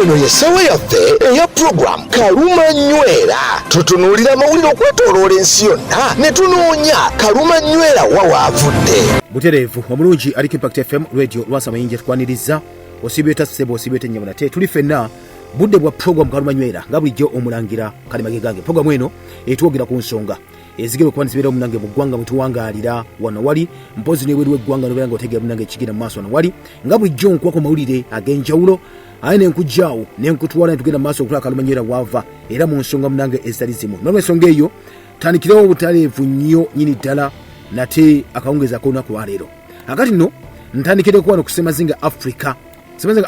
eno yesawa yaffe eya program Kaluma Nywera. Tutunuulira amawulire okwetooloola ensi yonna ne tunoonya Kaluma Nywera wawaavudde. Butereevu omulungi aliko Impact FM radio lwasa mayinja tukwaniriza osibyeta sebo osibyeta nyamuna te tuli fenna budde bwa program Kaluma Nywera nga bulijjo omulangira Kalimage gange. Program eno etwogira ku nsonga ezigere okuba nzibeera omunange mu ggwanga mutuwangaalira wano wali mpozi n'ebweru w'eggwanga nobeera ng'otegera omunange ekigira mu maaso wano wali nga bulijjo nkuwako mawulire ag'enjawulo aye nenkujjaawo nenkutwala netugenda mu maaso okutwala Kaluma Nywera waava era mu nsonga munange ezitali zimu. N'olw'ensonga eyo tandikirewo obutaleevu nnyo nyini ddala nate akawungeza k'olunaku lwaleero. Akati nno ntandikire kuwano ku Semazinga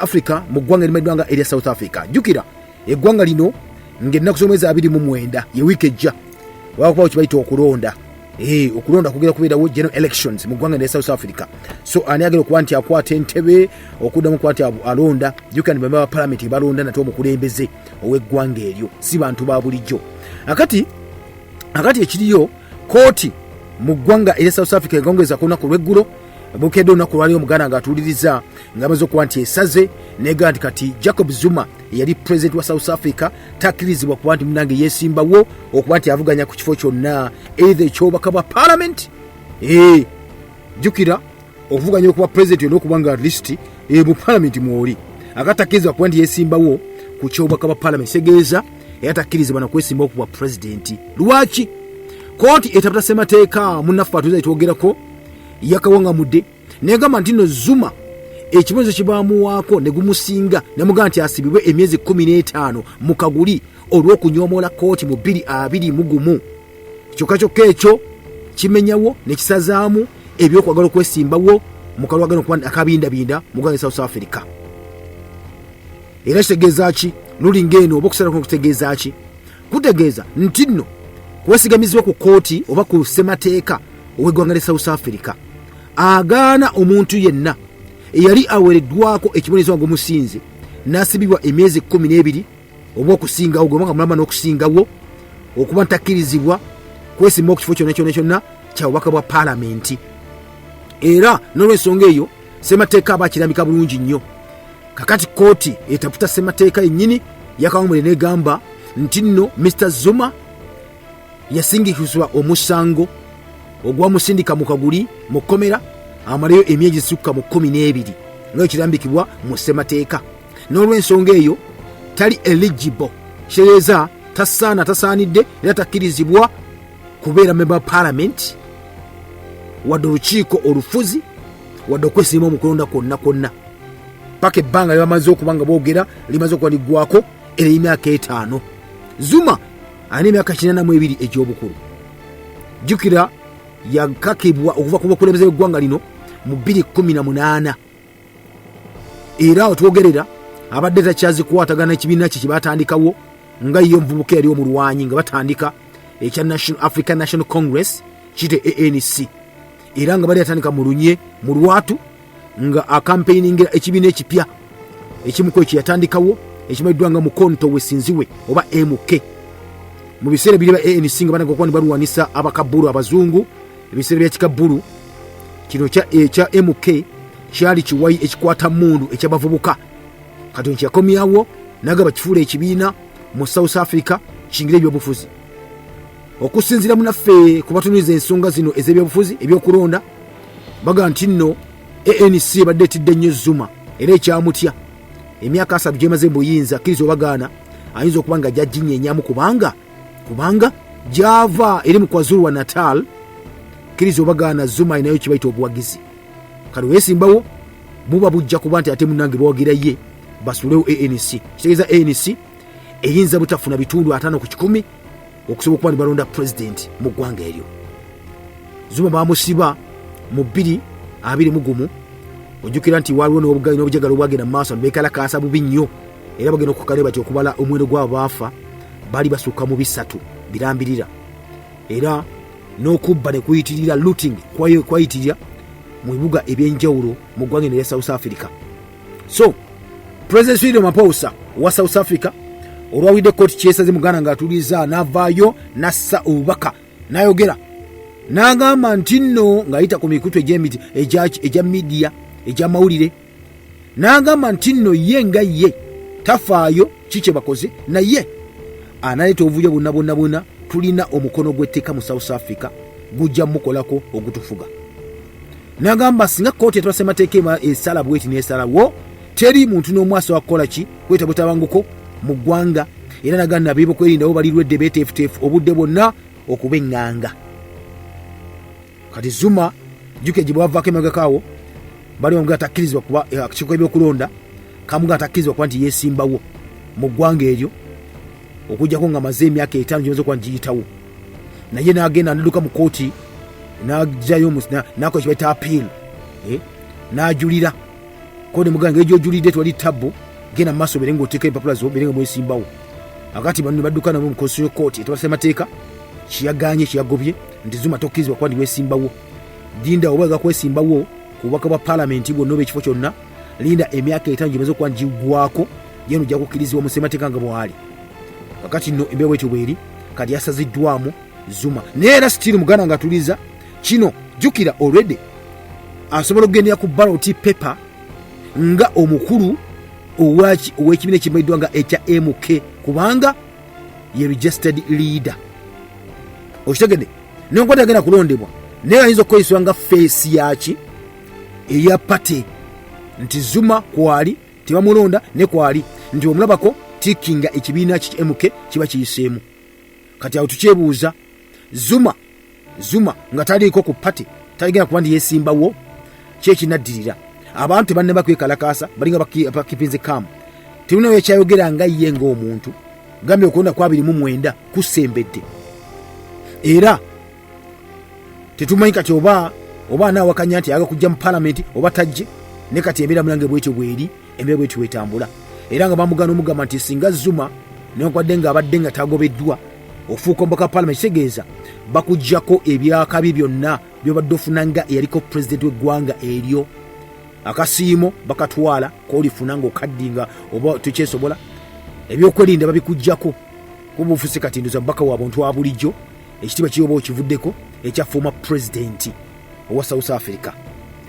Africa mu ggwanga erimanyiddwa erya South Africa. Jjukira eggwanga lino ng'ennaku z'omwezi 29 ye wiiki ejja wakubawo kibayita okulonda. Okulonda kugenda kubeerawo general elections mu ggwanga erya South Africa. So ani agenda okuba nti akwata Entebbe okuddamu kuba nti alonda. Jjukira ni bamaba ba palamenti balonda nate omukulembeze ow'eggwanga eryo si bantu ba bulijjo. Akati ekiriyo kooti mu ggwanga erya South Africa engongeza ku lunaku lw'eggulo bukedde olunaku lwali omuganda ng'atuuliriza ng'amaze okuba nti esaze neega nti kati Jacob Zuma eyali president wa South Africa takkirizibwa kuba nti munange yeesimbawo okuba nti avuganya ku kifo kyonna either ekyobubaka bwa parliament. Jjukira okuvuganya okuba president yonna okuba nga list mu parliament mwoli akatakkirizibwa kuba nti yeesimbawo ku kyobubaka bwa parliament kitegeeza era takkirizibwa nakwesimbawo okuba president. Lwaki? Kooti etapita ssemateeka munnaffe atuuza etwogerako yakawangamudde negamba nti nno Zuma ekibonezo kibaamuwaako ne gumusinga nemugamba nti asibibwe emyezi 15 mu kaguli olw'okunyoomoola kooti mu 2021. Kyokka ekyo kimenyawo ne kisazaamu ebyokwagala okwesimbawo mu kalwagano okuba akabindabinda mu ggwanga South Africa. Era kitegeeza ki lulinga eno oba okusalaku kutegeeza ki? Kutegeeza nti nno kwesigamizibwa ku kooti oba ku ssemateeka ow'eggwanga lya South Africa agaana omuntu yenna eyali aweereddwako ekibonezo ng'omusinze n'asibibwa emyezi 12 oba okusingawo gwe nga mulamba n'okusingawo okuba ntakkirizibwa kwesimbawo ku kifo kyonna kya bubaka bwa paalamenti. Era n'olw'ensonga eyo ssemateeka aba akirambika bulungi nnyo. Kakati kooti etaputa ssemateeka yennyini yakawumule n'egamba nti nno Mr. Zuma yasingikizibwa omusango ogwamusindika mu kaguli mu kkomera amalayo emyezi sukka mu 12 nga kirambikibwa mu ssemateeka. N'olw'ensonga eyo tali eligible kitegeeza tasaanidde era takkirizibwa kubeera member parliament wadde olukiiko olufuzi wadde okwesimba mu kulonda kwonna paka ebbanga lyebamaze okuba nga boogera limaze okuba liggwako era emyaka 5. Zuma ani emyaka 82 egy'obukulu. Jjukira yakakibwa okuva ku bukulembeze bw'eggwanga lino mu 2018 era otwogerera abadde takyazikwatagana ekibiina kye kibatandikawo nga yo omuvubuka yali omulwanyi nga batandika ekya African National Congress kite ANC era nga bali atandika mu lunye mu lwatu nga akampeiningira ekibiina ekipya ekimuko ekiyatandikawo ekimaddwa nga Mukonto Wesinziwe oba MK. Mu biseera biri ba ANC nga bananga okuba balwanisa abakabulu abazungu ebiseera bya kikabulu kino kya MK kyali kiwayi ekikwata mundu ekyabavubuka kati kyakomyawo nagaba kifuula ekibiina mu South Africa kingire ebyobufuzi. Okusinzira munaffe ku batunuliza ensonga zino ez'ebyobufuzi ebyokulonda baga nti nno ANC ebadde etidde nnyo Zuma era ekyamutya emyaka 3 gyemaze mbuyinza kkiriza obagaana ayinza okuba nga gyajjinyeenyamu kubanga gyava eri mu KwaZulu Natal kkiriza obagaana Zuma inayo kibayita obuwagizi. Kale weesimbawo buba bujja kuba nti ate munnange bawagira ye basulewo ANC. Kitegeeza ANC eyinza butafuna bitundu 5 ku 10 okusobola okuba balonda president mu ggwanga eryo. Zuma bamusiba mu 2021 ojjukira nti waliwo n'obujagalo obwagenda mu maaso beekalakaasa bubi nnyo era bagenda okukale bati okubala omuwendo gw'abo baafa bali basukka mu 3 birambirira era n'okubba ne kuyitirira looting kwayitirira mu bibuga ebyenjawulo mu ggwanga erya South Africa. So President Cyril Ramaphosa wa South Africa olwawidde kooti kyesaze muganda ng'atuliza n'avaayo nassa obubaka n'ayogera n'agamba nti nno ng'ayita ku mikutu egya media egya mawulire n'agamba nti nno ye nga ye tafaayo kiki bakoze naye analeta obuvuyo bonna tulina omukono gw'etteeka mu South Africa gujja mukolako ogutufuga. Nagamba singa kooti etwase mateeka esala bweti n'esalawo teri muntu n'omu asobola kukola ki kweta butabanguko mu ggwanga. Era nagamba abeebo kwerindawo balirwedde beeteefuteefu obudde bwonna okuba eŋŋanga. Kati Zuma juke gye bwavaako emagakaawo bali omuga atakkirizibwa kuba akakiiko ebyokulonda kamuga atakkirizibwa kuba nti yeesimbawo mu ggwanga eryo okujjako nga maze emyaka 5 gyemaze okuba ngiyitawo. Naye n'agenda n'adduka mu kooti n'ajjayo n'akola kye bayita appeal n'ajulira kodi muganga egyojulidde twali tabbo genda mu maaso bere ng'oteeka empapula zo bere nga mwesimbawo. Akati bano ne badduka nabo mu constitutional court etwase mateeka kiyaganye kiyagobye nti Zuma tokkirizibwa kuba ndi weesimbawo. Linda obaga kwesimbawo ku bubaka bwa parliament bwonna ob'ekifo kyonna linda emyaka 5 gyemaze okuba ngigwako yeno ojja kukkirizibwa mu ssemateeka nga bwali. Kakati nno embeera bwetyo bweri kati yasaziddwamu Zuma naye era still muganda nga tuliza kino jukira already asobola okugendera ku ballot paper nga omukulu ow'ekibiina ekimaliddwa nga ekya MK kubanga ye registered leader. Okitegedde neonkwata agenda kulondebwa naye ayinza okukozesebwa nga face yaki eya pate nti Zuma kwali tebamulonda ne kwali nti omulabako tikinga ekibiina ki MK kiba kiyiseemu. Kati awo tukyebuuza Zuma nga taliiko ku pate taligenda kuba ndi yeesimbawo kyekinaddirira. Abantu tebanne bakwekalakaasa balinga bakipinze kamu tebuna wekyayogera nga ye ng'omuntu gambye okulonda kwa 2029 kusembedde era tetumanyi kati oba anaawakanya nti ayaga kujja mu parliament oba tajje ne kati embeera mulange bwetyo bweri embeera bwetyo wetambula. Era nga bamugana omugamba nti singa Zuma nenkwadde nga abadde nga tagobeddwa ofuuka omubaka parliament kitegeeza bakujjako ebyakabi byonna byobadde ofuna nga eyaliko president w'eggwanga eryo. Akasiimo bakatwala kolifuna nga okaddinga oba tukyesobola ebyokwerinda babikujjako kuba ofuse kati ndoza mubaka wa buntu wa bulijjo ekitiibwa kiyoba okivuddeko ekya former president owa South Africa.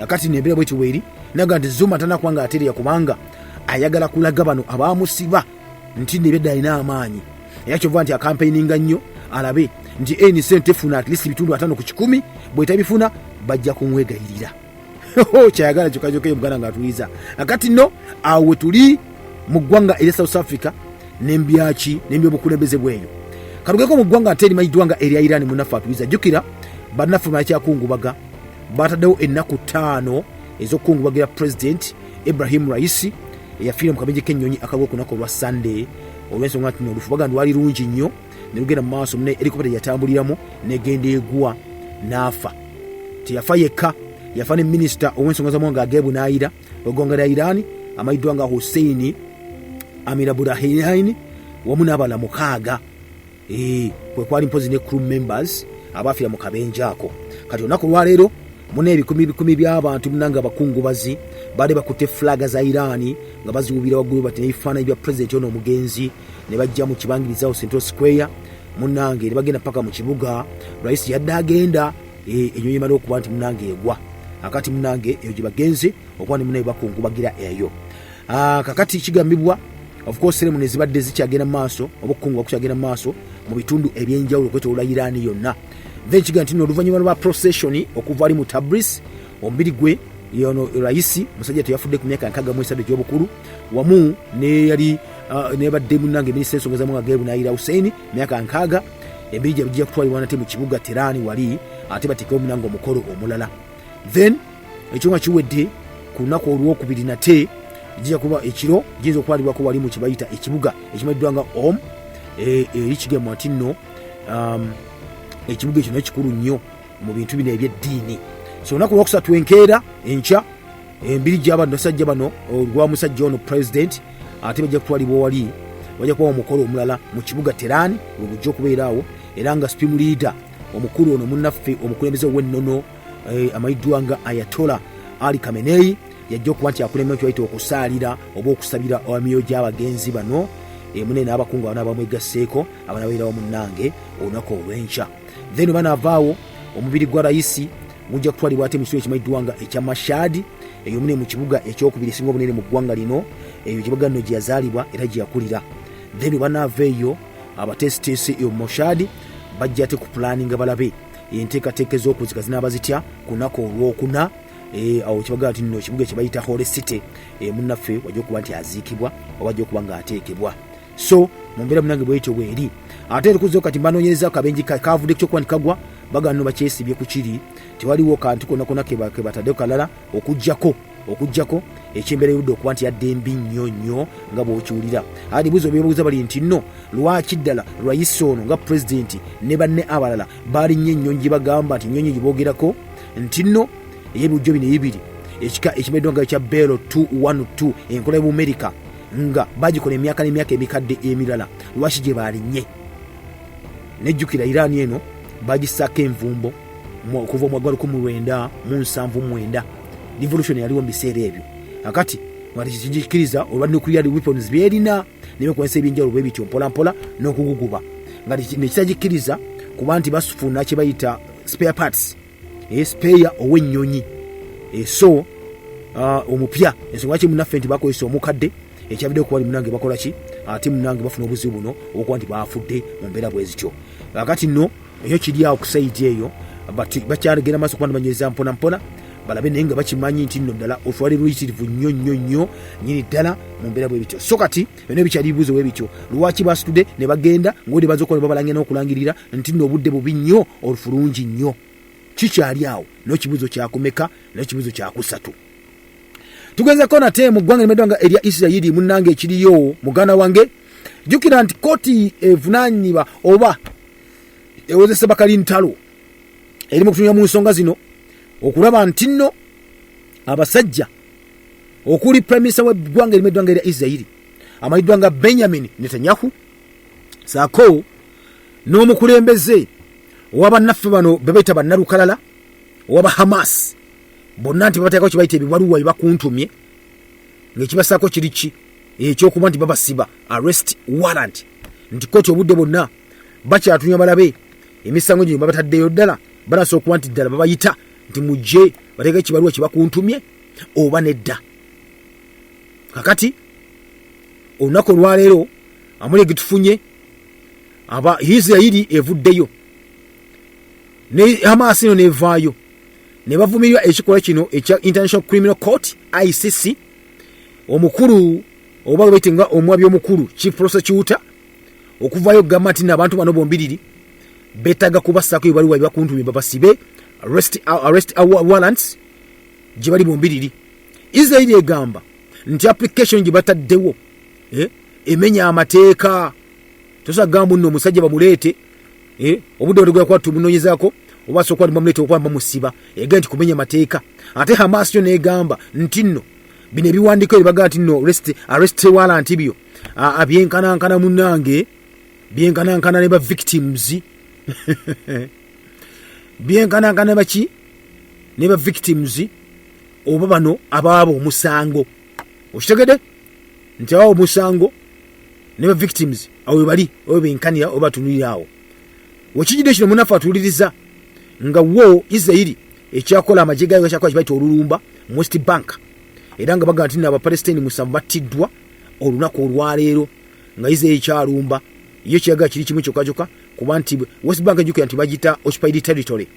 Akati nembeera bwetyo bweri naga nti Zuma tanakuba nga atereya kubanga ayagala kulaga bano abamusiba nti nebyadde alina amaanyi era kyova nti akampaininga nnyo alabe nti ANC tefuna at least bitundu 5 ku 10 bwetabifuna bajja kumwegayirira. Kyayagala kyokajyokeyo muganda nga atuliza. Akati nno awo tuli mu ggwanga erya South Africa nembyaki nembyobukulembeze bweyo kalugeko mu ggwanga ate erimanyiddwa nga erya Iran munafu atuliza. Jjukira bannaffe bakyakungubaga bataddewo ennaku 5 ez'okukungubagira president Ibrahim Raisi eyafiira mu kabenje k'ennyonyi akagwa ku lunaku olwa Sunday olw'ensonga nti olufu baga lwali lungi nnyo ne lugenda mu maaso mune helikopita yatambuliramu negenda egwa n'afa. Teyafa yekka yafa ne minisita ow'ensonga z'amawanga ag'ebunaayira eggwanga lya Iran amayiddwa nga Hussein Amir Abdulahian wamu n'abala 6 kwe kwali mpozi ne crew members abafiira mu kabenje ako. Kati olunaku lwaleero muna ebikumi by'abantu munanga abakungubazi baali bakutte flaga za Iran nga baziwubira waggulu bati n'ebifaananyi bya president ono omugenzi ne bajja mu kibangirizawo Central Square munange ne bagenda paka mu kibuga. Rais yadde agenda ennyonyi emala okuba nti munange egwa. Akati munange eyo gye bagenze okuba ne munaye bakungubagira eyo. Kakati kigambibwa of course ceremony zibadde zikyagenda mu maaso obukungu okukyagenda mu maaso mu bitundu ebyenjawulo okwetooloola Iran yonna. Then kiga nti oluvannyuma lwa procession okuva ali mu Tabriz omubiri gwe yono Raisi musajja tuyafudde ku myaka 63 egy'obukulu wamu ne yali nebadde munange minisita ensonga z'amawanga ag'ebunaayira Hussein myaka 60 embiri gye bijja kutwalibwa nate mu kibuga Terani wali ate bateekawo munange omukolo omulala. Then ekyo nga kiwedde ku lunaku olwokubiri nate ejja kuba ekiro giyinza okwalibwako wali mu kibayita ekibuga ekimanyiddwa nga eri kigamba nti nno ekibuga ekyo nekikulu nnyo mu bintu bino ebyeddiini. So olunaku lwokusatu enkeera enkya embiri gy'abasajja bano olwa musajja ono president ate bajja kutwalibwa wali bajja kuba omukolo omulala mu kibuga Terani we bujja okubeeraawo era nga spim leader omukulu ono munnaffe omukulembeze w'ennono amayiddwa nga Ayatollah Ali Khamenei yajja okuba nti akulembera kyayita okusaalira oba okusabira emyoyo gy'abagenzi bano mune n'abakungu abana abamwegasseeko abanabeerawo munnange olunaku olw'enkya. Then banaavaawo omubiri gwa Raisi gujja kutwalibwa ate mu kitundu ekimanyiddwa nga ekya Mashhad eyo mune mu kibuga ekyokubiri singa obunene mu ggwanga lino, eyo kibuga nno gye yazaalibwa era gye yakulira. Then banaava eyo abatesitesi Moshad bajja ate ku planinga balabe enteekateeka ez'okuzika zinaaba zitya ku lunaku olwokuna. Awo kibaga ati nno kibuga kye bayita Holy City munnaffe wajja okuba nti aziikibwa oba ajja okuba ng'ateekebwa. So mu mbeera munange bwetyo bweri. Ate tukuzeeko kati mbanoonyereza akabenji kavudde ekyokuba nti kagwa baga nno bakyesibye ku kiri tewaliwo kantu konna ke bataddeko kalala okuggyako ekyembeera y'obudde okuba nti yadde embi nnyo nga bw'okiwulira. Adi buzo beebuuza bali nti nno lwaki ddala lwayise ono nga pulezidenti ne banne abalala baalinnyo ennyonyi gye bagamba nti ennyonyi gye boogerako nti nno ey'ebijjo bino ebibiri ekika ekimeddwa nga ekya Bell 212 enkola y'Obumerika nga bagikola emyaka n'emyaka emikadde emirala lwaki gye baalinnye. Nejjukira Iran eno bagisaako envumbo okuva mu 1979 revolution yaliwo mu biseera ebyo. Akati mwati kikiriza olwa nuclear weapons byerina nebikwensa ebyenjawulo bwe bityo mpola n'okuguguba nga nekitagikiriza kuba nti basufuna kye bayita spare parts spare ow'ennyonyi so omupya ensonga ki munnaffe nti bakozesa omukadde ekyabidde okuba munange bakola ki ate munange bafuna obuzibu buno okuba nti baafudde mu mbeera bwe zityo. Akati nno eyo kiri awo ku sayiti eyo bakyalegera maaso kuba nibanyereza mpona balabe naye nga bakimanyi nti nno ddala otwali luyitirivu nnyo nyini ddala mu mbeera bwe bityo. So kati byonna bikyali bibuuzo bwe bityo lwaki basitudde ne bagenda ng'odi baza okukola babalangira n'okulangirira nti nno obudde bubi nnyo olufulungi nnyo. Kikyali awo n'ekibuuzo kyakumeka n'ekibuuzo kyakusatu. Tugezeko nate mu ggwanga limeddwa nga erya Isirayiri munnange ekiriyo muganda wange jjukira nti kooti evunaanibwa oba ewozesa bakali ntalo eri mu kutunula mu nsonga zino okulaba nti nno abasajja okuli prime minister w'eggwanga erimeddwa nga erya Isirayiri amanyiddwa nga Benjamin Netanyahu saako n'omukulembeze ow'abannaffe bano bebayita bannalukalala ow'aba Hamas bonna nti babateekako kye bayita ebibaluwa bibakuntumye ng'ekibasaako kiri ki ekyokuba nti babasiba arrest warrant nti kooti obudde bonna bakyatunya balabe emisango gino babataddeyo ddala banasobola okuba nti ddala babayita nti mujje bateekako ekibaluwa kye bakuntumye oba nedda. Kakati olunaku olwaleero amuli gitufunye aba Isirayiri evuddeyo ne Hamas eno nevaayo ne bavumirwa ekikola kino ekya International Criminal Court ICC omukulu oba bayite nga omwabi omukulu chief prosecutor okuvaayo gamba nti n'abantu bano bombiriri beetaga kubasaako ebibaluwa bibakuntumye babasibe arrest warrants gye bali bombiriri. Israeli egamba nti application gye bataddewo emenya amateeka tosagamba nno omusajja bamuleete obudde otegera kuba tumunoonyezaako oba asobola kuba bamuleete okuba bamusiba egenda nti kumenya amateeka. Ate Hamas yo neegamba nti nno bino ebiwandiiko ebibaga nti nno arrest warrant byo byenkanankana munnange byenkanankana ne ba victims byenkanankana baki ne ba victims oba bano abaaba omusango okitegede nti abaaba omusango ne ba victims awo bali oba benkanira oba tunulira awo wekijidde kino munafu atuuliriza nga wo Israeli ekyakola amagye gayo ekyakola kibaita olulumba mu West Bank era nga baga nti n'aba Palestine musanvu battiddwa olunaku olwaleero nga Israeli kyalumba iyo kiyaga kiri kimu kyokka kuba nti West Bank jukira nti bagita occupied territory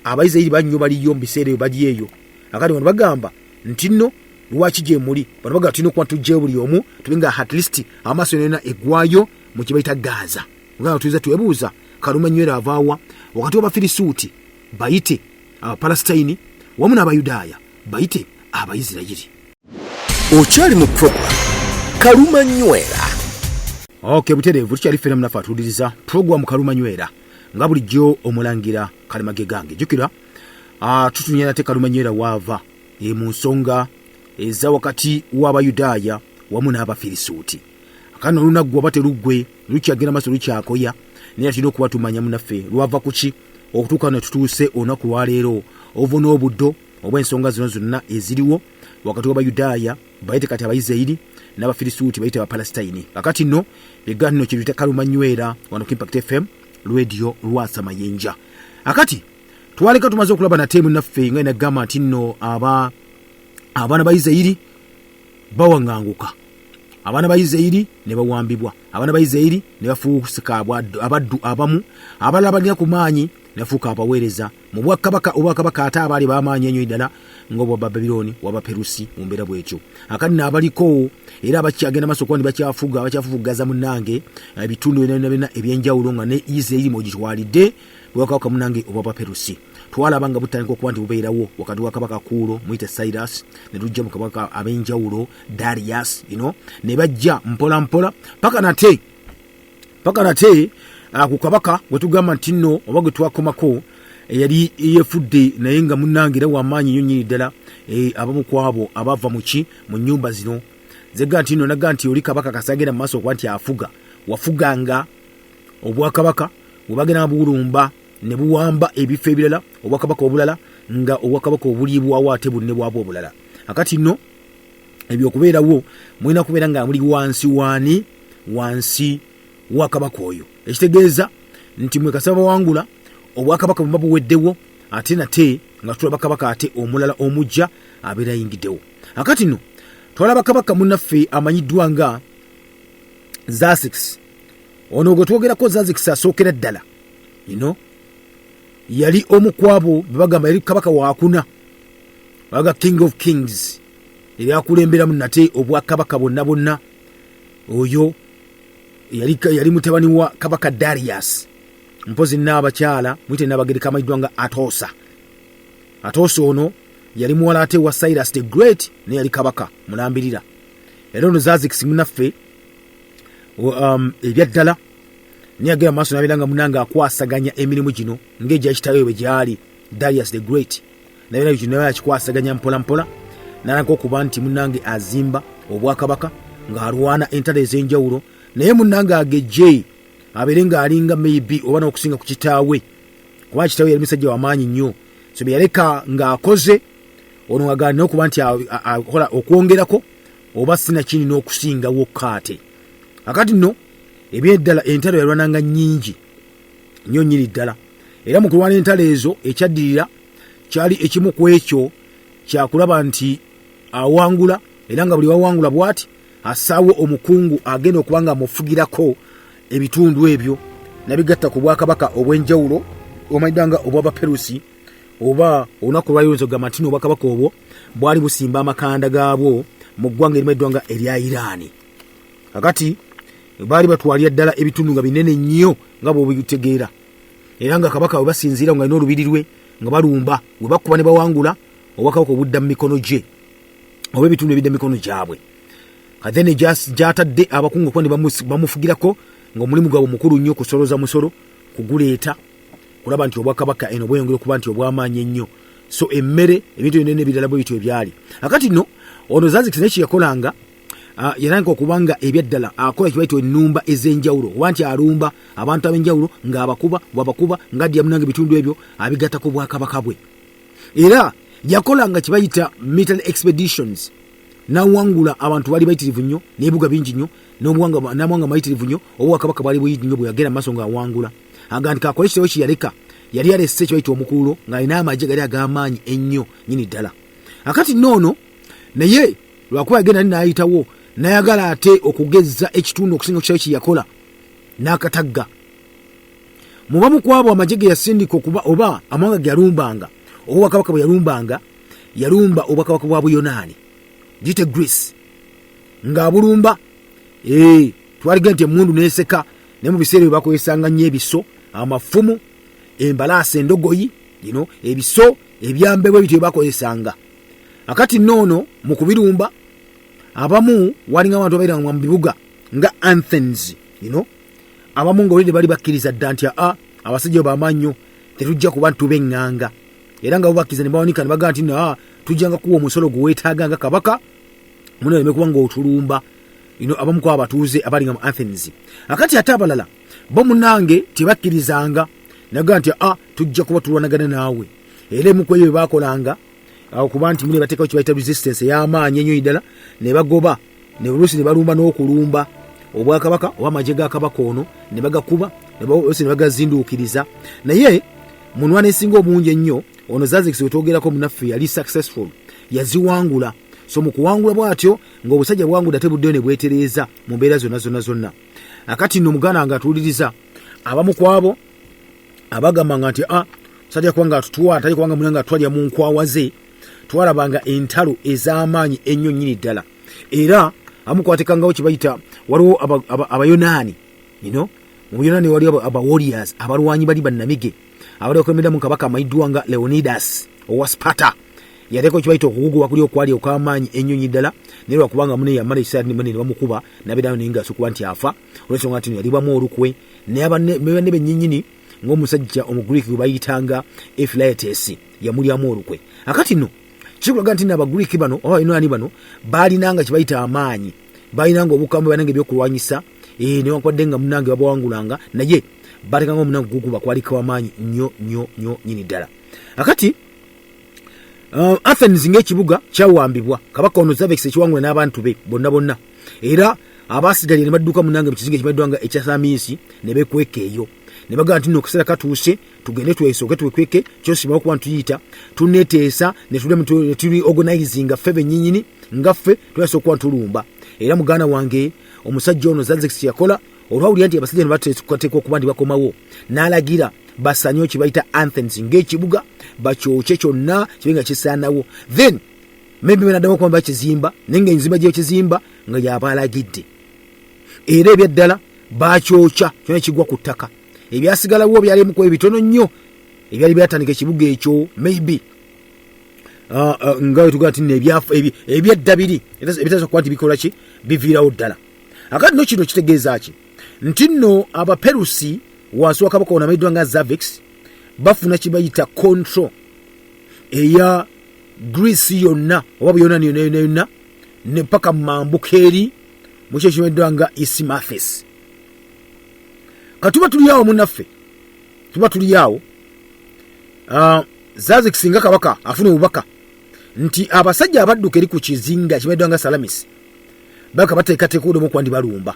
Abayisirayiri bannyo baliyo mu biseera bagiyeyo akati bano bagamba nti nno lwaki gye muli bano bagamba tulina okuba tujjeyo buli omu tubenga at least amaaso yonna eggwayo mu kye bayita Gaza. Mugamba tuyiza twebuuza Kaluma nywera avaawa wakati w'Abafirisuuti bayite Palestine wamu n'Abayudaaya bayite Abayisirayiri. Okyali mu program Kaluma nywera. Okay, butereevu tukyali ffena munafu atuuliriza program Kaluma nywera nga bulijjo omulangira Kalimage gange. Jjukira tutunya nate Kaluma nywera waava mu nsonga eza wakati w'Abayudaaya wamu n'Abafirisuuti. Akano lunaggwa bateruggwe lukyagenda maaso lukyakoya naye tulina okuba tumanya munaffe lwava ku ki okutuuka ne tutuuse olunaku lwaleero ovuna obuddo oba ensonga zino zonna eziriwo wakati w'Abayudaaya bayite kati Abayisirayiri n'Abafirisuuti bayite Abapalestine. Akati nno biganno kye tuyita Kaluma nywera wano ku Impact FM radio Lwasa Mayinja. Akati twaleka tumaze okulaba nate munaffe nga inagamba nti nno abaana ba Isirayiri bawanganguka, abaana ba Isirayiri ne bawambibwa, abaana ba Isirayiri ne bafuuka abaddu abamu abalabanya ku maanyi ne bafuuka abaweereza mu obwakabaka ate abaali b'amaanyi ennyo ddala ng'obwa Babiloni waba Perusi mu mbeera bw'ekyo. Akati n'abaliko era abakyagenda maaso kuba bakyafufugaza munnange ebitundu byonna ebyenjawulo nga ne Isirayiri mw'ogitwalidde obwakabaka munnange obwa Perusi. Twalaba nga butandika okuba nti bubeerawo wakati wa kabaka Kuulo muyite Cyrus ne tujja mu kabaka ab'enjawulo Darius, ne bajja mpola mpola paka nate ku kabaka bwe tugamba nti nno oba gwe twakomako yali yefudde naye nga munnange era w'amaanyi nnyo nnyini ddala. Abamu ku abo abava mu nnyumba zino zegga nti nno nagga nti oli kabaka kasagenda mu maaso okuba nti wafuganga obwakabaka bwe bagenda bulumba ne buwamba ebifo ebirala obwakabaka obulala nga obwakabaka obuliibwawo ate bunne bwabwo obulala. Akati nno ebyokubeerawo mulina kubeera nga muli wansi wa kabaka oyo, ekitegeeza nti mwe kasaba bawangula obwakabaka bwe buweddewo ate nate nga tulaba kabaka ate omulala omujja abeera ayingiddewo. Akati nno twalaba kabaka munnaffe amanyiddwa nga Artaxerxes. Ono gwe twogerako Artaxerxes asookera ddala yali omu ku abo bebagamba yali kabaka wakuna baga King of Kings yali akulemberamu nate obwakabaka bonna. Oyo yali mutabani wa kabaka Darius, mpozi n'abakyala mwite n'abagereka amayiddwa nga Atosa ono yali muwala ate wa Cyrus the Great ne yali kabaka mulambirira. Era ono Artaxerxes munnaffe ebyaddala niyagera maaso n'abeera nga munnange akwasaganya emirimu gino ng'egya kitaawe bwe gyali Darius the Great, naye kino naye akikwasaganya mpola mpola n'alaga okuba nti munnange azimba obwakabaka ng'alwana entalo ez'enjawulo, naye munnange agejje abeere ng'alinga maybe oba n'okusinga ku kitaawe, kuba kitaawe yali musajja w'amaanyi nnyo. So bye yaleka ng'akoze ono agana okuba nti akola okwongerako oba sinakini n'okusingawo kaate. Akati nno ebyeddala entalo yalwananga nnyingi nnyo nnyini ddala, era mu kulwana entalo ezo ekyaddirira kyali ekimu ku ekyo kyakulaba nti awangula, era nga buli wawangula bw'ati asaawo omukungu agenda okuba nga amufugirako ebitundu ebyo nabigatta ku bwakabaka obw'enjawulo omayidda nga obwa Baperusi, oba olunaku lwayinza okugamba nti obwakabaka obwo bwali busimba amakanda gaabwo mu ggwanga erimayiddwa nga erya Irani. Akati baali batwalira ddala ebitundu nga binene nnyo nga bw'obitegeera, era nga kabaka we basinziira nga alina olubiri lwe nga balumba we bakuba ne bawangula obwakabaka obudda mu mikono gye oba ebitundu ebidda mu mikono gyabwe. Kathene gyatadde abakungu okuba ne bamufugirako nga omulimu gwabwe mukulu nnyo kusoloza musolo kuguleeta kulaba nti obwakabaka eno bweyongera okuba nti obw'amaanyi ennyo. So emmere ebintu byonna ebirala bwe bityo ebyali. Akati nno ono Artaxerxes ne kyeyakolanga yalanga okuba nga ebyaddala akola kibaitwa ennumba ez'enjawulo oba nti alumba abantu ab'enjawulo ng'abakuba ng'addya munange ebitundu ebyo abigatta ku bwakabaka bwe. Era yakolanga kibayita military expeditions, n'awangula abantu bali bayitirivu nnyo n'ebibuga bingi nnyo n'amawanga mayitirivu nnyo obwakabaka bwali buyiti nnyo bwe yagenda maaso ng'awangula. Agandika akole kitabo kye yaleka yali alese kibayita omukululo ng'alina amagye gali ag'amaanyi ennyo nnyini ddala. Akati noono naye lwakuba yagenda n'ayitawo nayagala ate okugeza ekitundu okusinga kitabo kye yakola n'akatagga. Mubamu ku abo amagye ge yasindika okuba oba amawanga ge yalumbanga obwakabaka bwe yalumba obwakabaka bwa Buyonaani gite Greece ng'abulumba twaligenda nti emmundu n'eseka, naye mu biseera bye bakozesanga nnyo ebiso, amafumu, embalaasi, endogoyi, ebiso ebyambebwa ebityo bye bakozesanga. Akati noono mu kubirumba abamu walinga abantu abairanga mu bibuga nga Athens, abamu nga olidde bali bakkiriza dda nti abasajja b'amaanyi nnyo tetujja kuba ntubenganga, era nga bubakkiriza ne bawanika ne bagamba nti tujjanga kuwa omusolo gwe weetaaga nga kabaka munaleme kuba nga otulumba abamu kwa abatuuze abalinga mu Athens. Akati ate abalala bo munange tebakkirizanga naga nti tujja kuba tulwanagana naawe. Era emu ku ebyo bye baakolanga okuba nti mune bateekawo kibayita resistance ey'amaanyi ennyo ddala ne bagoba ne oluusi ne balumba n'okulumba obwakabaka oba amagye ga kabaka ono ne bagakuba oluusi ne bagazinduukiriza. Naye munwana esinga obungi ennyo ono Artaxerxes we twogerako munaffe yali successful, yaziwangula so mu kuwangula bwatyo ng'obusajja bwangudde ate buddeyo ne bwetereeza mu mbeera zonna akati nno muganda nga atuwuliriza abamu kwabo abagamba nti sajja kubanga atutwala tali kubanga munanga atwalya mu nkwawa ze twalabanga entalo ez'amaanyi ennyo nnyini ddala era amukwatekangawo kibayita waliwo abayonaani mu buyonaani waliwo abawarriors abalwanyi bali bannamige abali okwemera mu kabaka amayiddwa nga Leonidas owa Sparta yaleko kibayita okuguguba kuli okwali okw'amaanyi ennyo nnyini ddala naye lwakubanga mune yamala ekiseera ne bamukuba nabeerayo naye ng'asukubwa nti afa olw'ensonga nti yalibamu olukwe naye banne bennyinnyini ng'omusajja omugriiki gwe bayitanga Ephialtes yamulyamu olukwe akati nno kikulaga nti n'abagriiki bano oba abayonaani bano baalinanga kibayita amaanyi baalinanga obukambwe bananga ebyokulwanyisa newankubadde nga munange babawangulanga naye baatekanga omunange okuguguba kwaliko amaanyi nnyo nnyini ddala akati Athens ng'ekibuga kyawambibwa kabaka ono Xerxes ekiwangula n'abantu be bonna era abaasigalire ne badduka munange mu kizinga ekimaddwa nga ekya Samisi ne bekweka eyo ne bagamba nti n'okuseera katuuse tugende twesooke twekweke kyosimawo kuba ntuyita tuneeteesa ne tuli organizinga ffe bennyinnyini nga ffe tuyasa okuba ntulumba era muganda wange omusajja ono Xerxes yakola olwawulira nti abasajja ne bateeka okuba ndi bakomawo n'alagira basanyo kibayita Athens ng'ekibuga bakyokye kyonna kibe nga kisaanawo then maybe benaddamu okuba bakizimba naye ng'enzimba gyekizimba nga yabalagidde era ebyaddala bakyokya kyonna kigwa ku ttaka ebyasigalawo byalimuko ebitono nnyo ebyali byatandika ekibuga ekyo maybe nga wetugaa nti ebyadda biri ebitasobola kuba nti bikola ki biviirawo ddala akati no kino kitegeeza ki nti nno abaperusi wansi wa kabaka ono amayiddwa nga Xerxes bafuna kibayita control eya Greece yonna oba buyonaani yonna ne mpaka mu mambuka eri mu kyo kimayiddwa nga Ismathis katuba tuli awo munnaffe tuba tuli awo Xerxes nga kabaka afuna obubaka nti abasajja abadduka eri ku kizinga kimayiddwa nga Salamis baka bateekateeka odomu okuba ndi balumba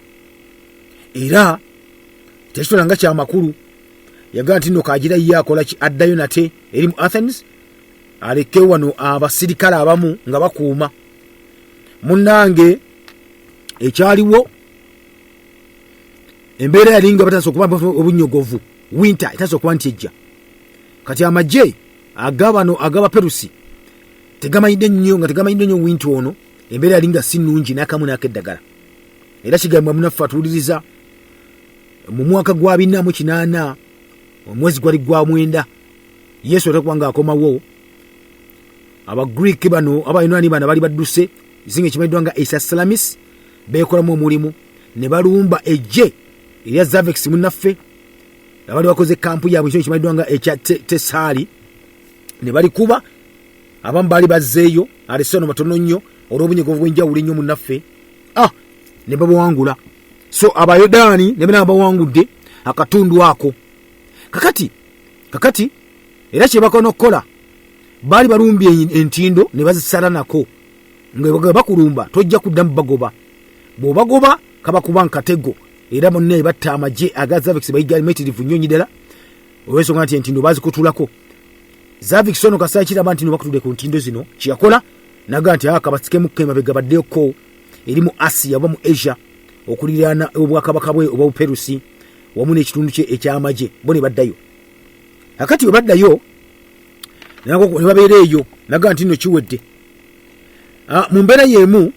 era tekitwala nga kyamakulu yagamba nti nno kagira ye akola ki addayo nate eri mu Athens aleke wano abasirikale abamu nga bakuuma munnange ekyaliwo embeera yali nga batasa okuba obunyogovu winter etasa okuba nti ejja kati amagye ag'abaperusi tegamayidde nnyo winter ono embeera yali nga si nnungi n'akamu n'akeddagala era kigambibwa munaffe atuwuliriza mu mwaka gwa 408 omwezi gwali gwa 9 Yesu atakuba nga akomawo abagriiki bano abayonaani bano bali badduse izinga ekimayiddwa nga Salamis beekolamu omulimu ne balumba ejje erya Xerxes munnaffe abali bakoze kampu yaabwe ekyo ekimayiddwa nga ekya Tesaali ne balikuba abamu baali bazzeeyo alesono batono nnyo olw'obunyogovu bw'enjawulo ennyo munnaffe ne babawangula so abayodaani ne bena bawangudde akatundu ako kakati era kye bakono okukola baali balumbye entindo ne bazisala nako nga bakulumba tojja kuddamu bagoba bw'obagoba kabakuba nkatego era bonna batta amagye aga Xerxes bayigali metirivu nnyo ddala olw'ensonga nti entindo bazikutulako Xerxes ono kasaa kiraba nti no bakutudde ku ntindo zino kyeyakola naga nti kabasikemu kemabega baddeko eri mu Asia oba mu Asia okuliraana obwakabaka bwe oba buperusi wamu n'ekitundu kye ekyamagye bo ne baddayo akati bwe baddayo ne babeera eyo naga nti nno kiwedde mu mbeera y'emu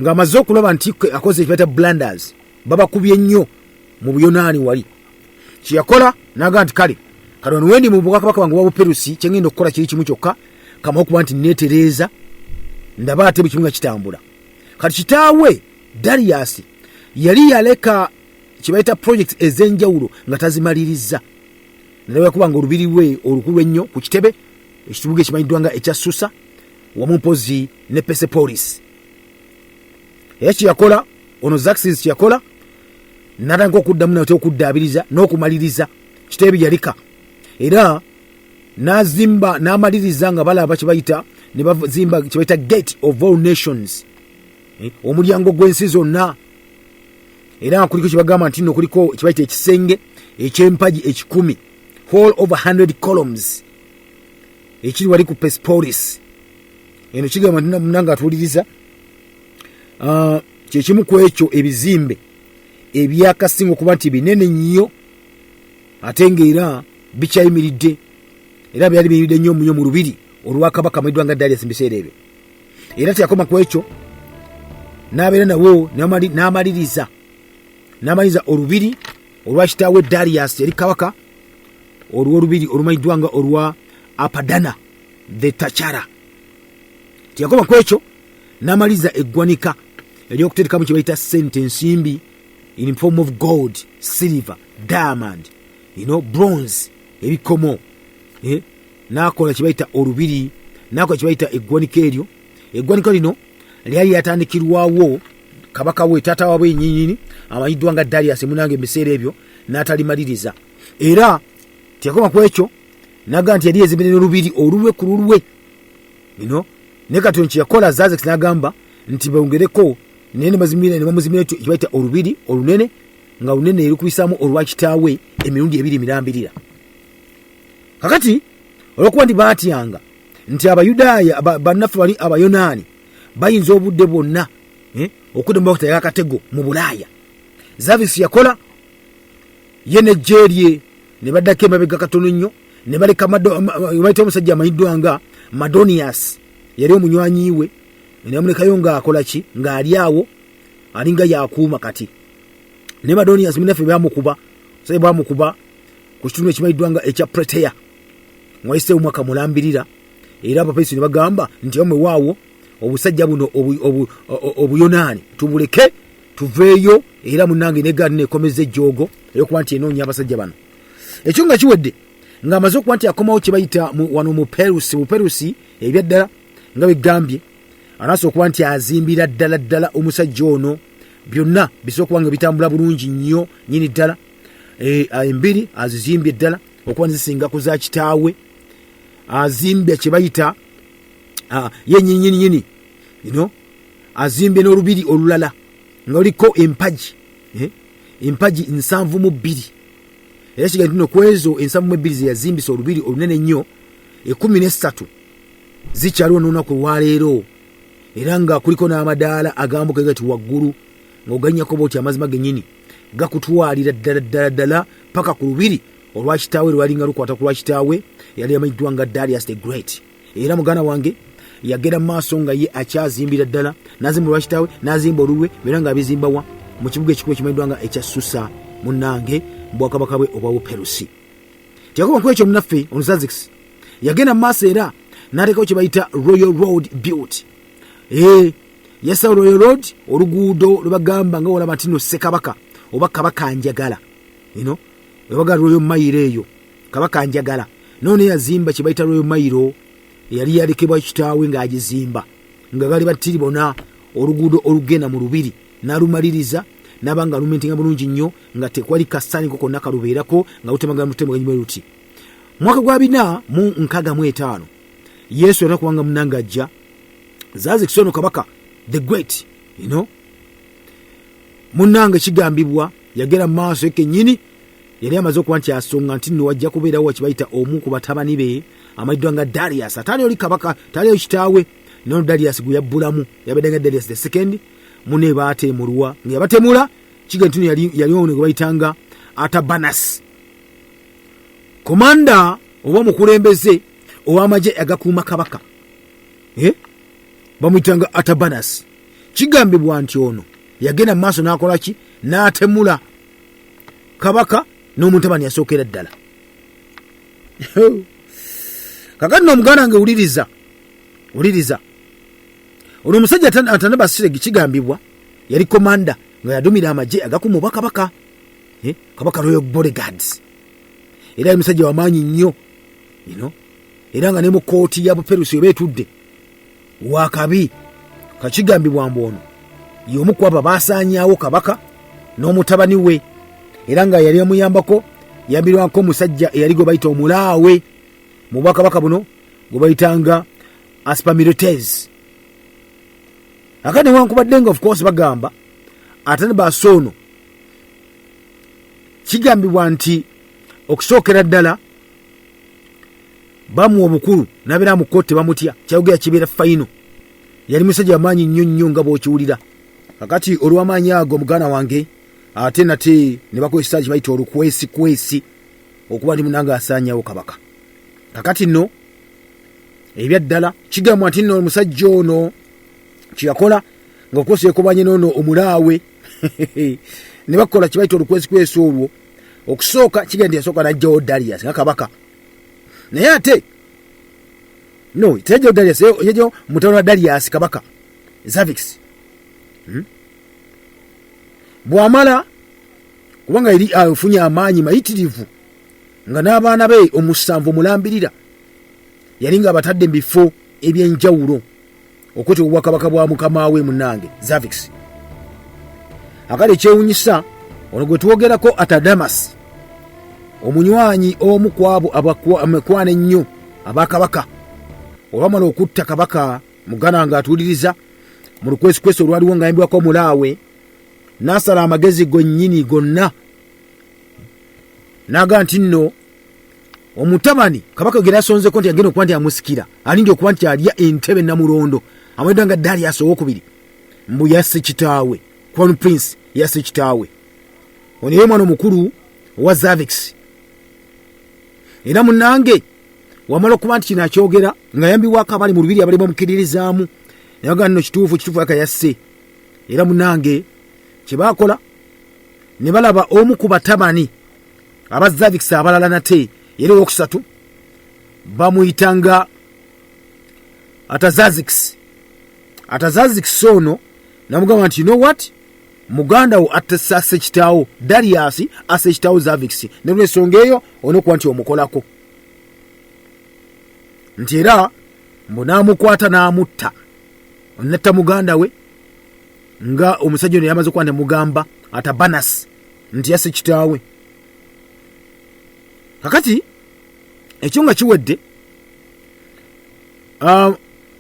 ng'amaze okulaba nti akoze ekibata blunders babakubye nnyo mu buyonaani wali kyeyakola naga nti kale wano wendi mu bwakabaka bwange bwa buperusi kyengenda okukola kiri kimu kyokka kamawo okuba nti neetereeza ndaba ate buli kimu nga kitambula kati kitaawe Darius yali yaleka kibayita projects ez'enjawulo nga tazimaliriza naye kuba nga olubiri lwe olukulu ennyo ku kitebe ekibuga ekimanyiddwa nga ekya Susa wamu mpozi ne Persepolis era kyeyakola ono Xerxes kyeyakola natandika okuddamu nate okuddaabiriza n'okumaliriza kitebe yalika era n'azimba n'amaliriza nga balaba kibayita ne bazimba kibayita Gate of All Nations omulyango gw'ensi zonna era kuliko kibagamba nti nno kuliko kibayita ekisenge eky'empagi 10 hall over 100 columns ekiri wali ku Persepolis eno kigamba munanga atuuliriza kyekimu ku ekyo ebizimbe ebyakasinga okuba nti binene nnyo ate ng'era bikyayimiridde era byali biyimiridde nnyo mu lubiri olwa Kabaka amayiddwa nga Darius mu biseera ebyo. Era teyakoma ku ekyo, n'abeera nawo n'amaliriza olubiri olwa kitaawe Darius yali Kabaka, olw'olubiri olumanyiddwa nga olwa Apadana the Tachara. Teyakoma ku ekyo, n'amaliriza eggwanika ery'okuterekamu kye bayita sente ensimbi in form of gold, silver, diamond, bronze, ebikomo. N'akola kye bayita olubiri, n'akola kye bayita eggwanika eryo. Eggwanika lino lyali lyatandikirwawo Kabaka we taata waabwe yennyini amanyiddwa nga Darius munange ebiseera ebyo n'atalimaliriza. Era teyakoma ku ekyo, n'agamba nti yali yezimbire n'olubiri olulwe ku lulwe. Ne katono kye yakola Artaxerxes n'agamba nti bongereko ne bamuzimira kye bayita olubiri olunene, nga lunene erukubisaamu olwa kitaawe emirundi 2 mirambirira. Kakati olwokuba nti baatyanga nti Abayudaaya bannaffe bali Abayonaani bayinza obudde bwonna okudda mu bakutaya akatego mu Bulaaya, Artaxerxes yakola ye n'eggye lye ne baddako emabega katono nnyo, ne baleka bayita omusajja amanyiddwa nga Madonius, yali omunywanyi we, ne bamulekayo ng'akola ki, ng'ali awo alinga yakuuma kati. Ne Madonius munnaffe bamukuba ku kitundu ekimanyiddwa nga ekya Pretea mwayiseewo mwaka mulambirira. Era Abapaisi ne bagamba nti omwe waawo obusajja buno obuyonaani tubuleke tuveeyo, era munange negandi nekomeza ejjoogo eyokuba nti enoonya abasajja bano. Ekyo nga kiwedde ng'amaze okuba nti akomawo kye bayita wano mu Perusi ebyaddala nga begambye, anaasa okuba nti azimbira ddala omusajja ono byonna bisobola okuba nga bitambula bulungi nnyo nyini ddala. Embiri azizimbye ddala okuba nizisinga ku za kitaawe. Azimbye kye bayita ye nyini azimbye n'olubiri olulala nga luliko empagi 72. Era kigali tino kwezo 72 ze yazimbisa olubiri olunene nnyo 13 zikyaliwo n'olunaku lwaleero, era nga kuliko n'amadaala agambuka gati waggulu ng'oganyako bwoti amazima gennyini gakutwalira ddala paka ku lubiri olwa kitaawe lwalinga lukwata ku lwa kitaawe yali amanyiddwa nga Darius the Great. Era muganda wange yagenda mu maaso nga ye akyazimbira ddala, n'azimba olwa kitaawe n'azimba olulwe, era nga abizimbawa mu kibuga ekikulu ekimanyiddwa nga ekya Susa munnange mu bwakabaka bwe obwa Perusi. Teyakoma ku ekyo munnaffe Artaxerxes yagenda mu maaso era n'ateekawo kye bayita Royal Road built. Yasawo Royal Road, oluguudo lwe bagamba nga olaba nti nno Ssekabaka oba Kabaka njagala, webaga Royal Mile eyo Kabaka njagala. Noone yazimba kye bayita Royal Mile, yali yalekebwa kitaawe ng'agizimba nga gali batiri bona oluguudo olugenda mu lubiri, n'alumaliriza n'abanga lumentinga bulungi nnyo nga tekwali kasaani koko nakalubeerako nga lutemagana mutemaganyuma luti. Mwaka gwa 465 Yesu era kubanga munanga ajja, Artaxerxes ono Kabaka the Great, munnanga kigambibwa yagera mu maaso ekennyini yali amaze okuba nti asonga nti nno wajja kubeerawo kibayita omu ku batabani be amayiddwa nga Darius. Ataali oli Kabaka, taali oli kitaawe, nono Darius gwe yabbulamu, yabadde nga Darius the second. Mune baatemulwa, nga yabatemula kiga ntino yali ono gwe bayitanga Artaxerxes, komanda oba omukulembeze ow'amagye agakuuma Kabaka, bamuyitanga Artaxerxes. Kigambibwa nti ono yagenda mu maaso n'akola ki, n'atemula Kabaka n'omutabani yasookera ddala. Kakati n'omuganda nge wuliriza ono omusajja atanabasire kigambibwa yali komanda nga yadumira amagye agakuuma obwa Kabaka, Kabaka Royal Bodyguards. Era yali musajja wamaanyi nnyo, era nga ne mu kooti ya Buperusi beetudde wakabi. Kakigambibwa mbu ono y'omu ku abo baasaanyaawo Kabaka n'omutabani we, era nga yali amuyambako, yambirwako omusajja eyali gwe bayita omulaawe mu bwakabaka buno gwe bayitanga Aspamirates. Akati newankubadde nga of course bagamba atane basono, kigambibwa nti okusookera ddala bamuwa obukulu n'abeera mu kkooti bamutya, kyayogera kibeera fayino yali musajja amaanyi nnyo nga bw'okiwulira. Kakati olw'amaanyi ago muganda wange ate nate ne bakozesa kibayita olukwesikwesi okuba ndi munanga asaanyawo Kabaka. Kakati nno ebya ddala kigambwa nti nno omusajja ono kyeyakola ng'okosa ekubanye n'ono omulaawe ne bakola kibayita olukwesikwesi olwo. Okusooka kigenda yasooka n'ajjawo Darius nga Kabaka, naye ate no tejjawo Darius yajjawo mutawala wa Darius Kabaka Xerxes. Bw'amala kubanga yali afunye amaanyi mayitirivu nga n'abaana be omusanvu mulambirira yali nga abatadde mu bifo eby'enjawulo okwetibwa obwakabaka bwa mukama we munnange Xerxes. Akali ekyewunyisa ono gwe tuwogerako Atadamas, omunywanyi omu kwabo amekwana ennyo abakabaka, olwamala okutta Kabaka mugana nga atuuliriza mu lukwesikwesi olwaliwo nga yambibwako omulaawe, n'asala amagezi gonnyini gonna n'aga nti nno omutabani Kabaka gye yasonzeko nti agenda okuba nti amusikira alindi okuba nti alya Entebbe Namulondo amawedde nga Darius owokubiri mbu yasse kitaawe, Crown Prince yasse kitaawe. Ono ye mwana omukulu wa Xerxes. Era munnange wamala okuba nti kino akyogera nga yambibwako abali mu lubiri abali bamukiririzaamu naye nno kituufu yaka yasse. Era munnange kye baakola ne balaba omu ku batabani aba Xerxes abalala nate yali owokusatu bamuyitanga Artaxerxes. Artaxerxes ono namugamba nti you know what, muganda wo asse kitaawo Darius asse kitaawo Xerxes, ne lw'ensonga eyo onokuba nti omukolako. Nti era mbu n'amukwata n'amutta, onnatta muganda we nga omusajja ono yamaze okuba nemugamba Atabanas nti yasse kitaawe. Kakati ekyo nga kiwedde,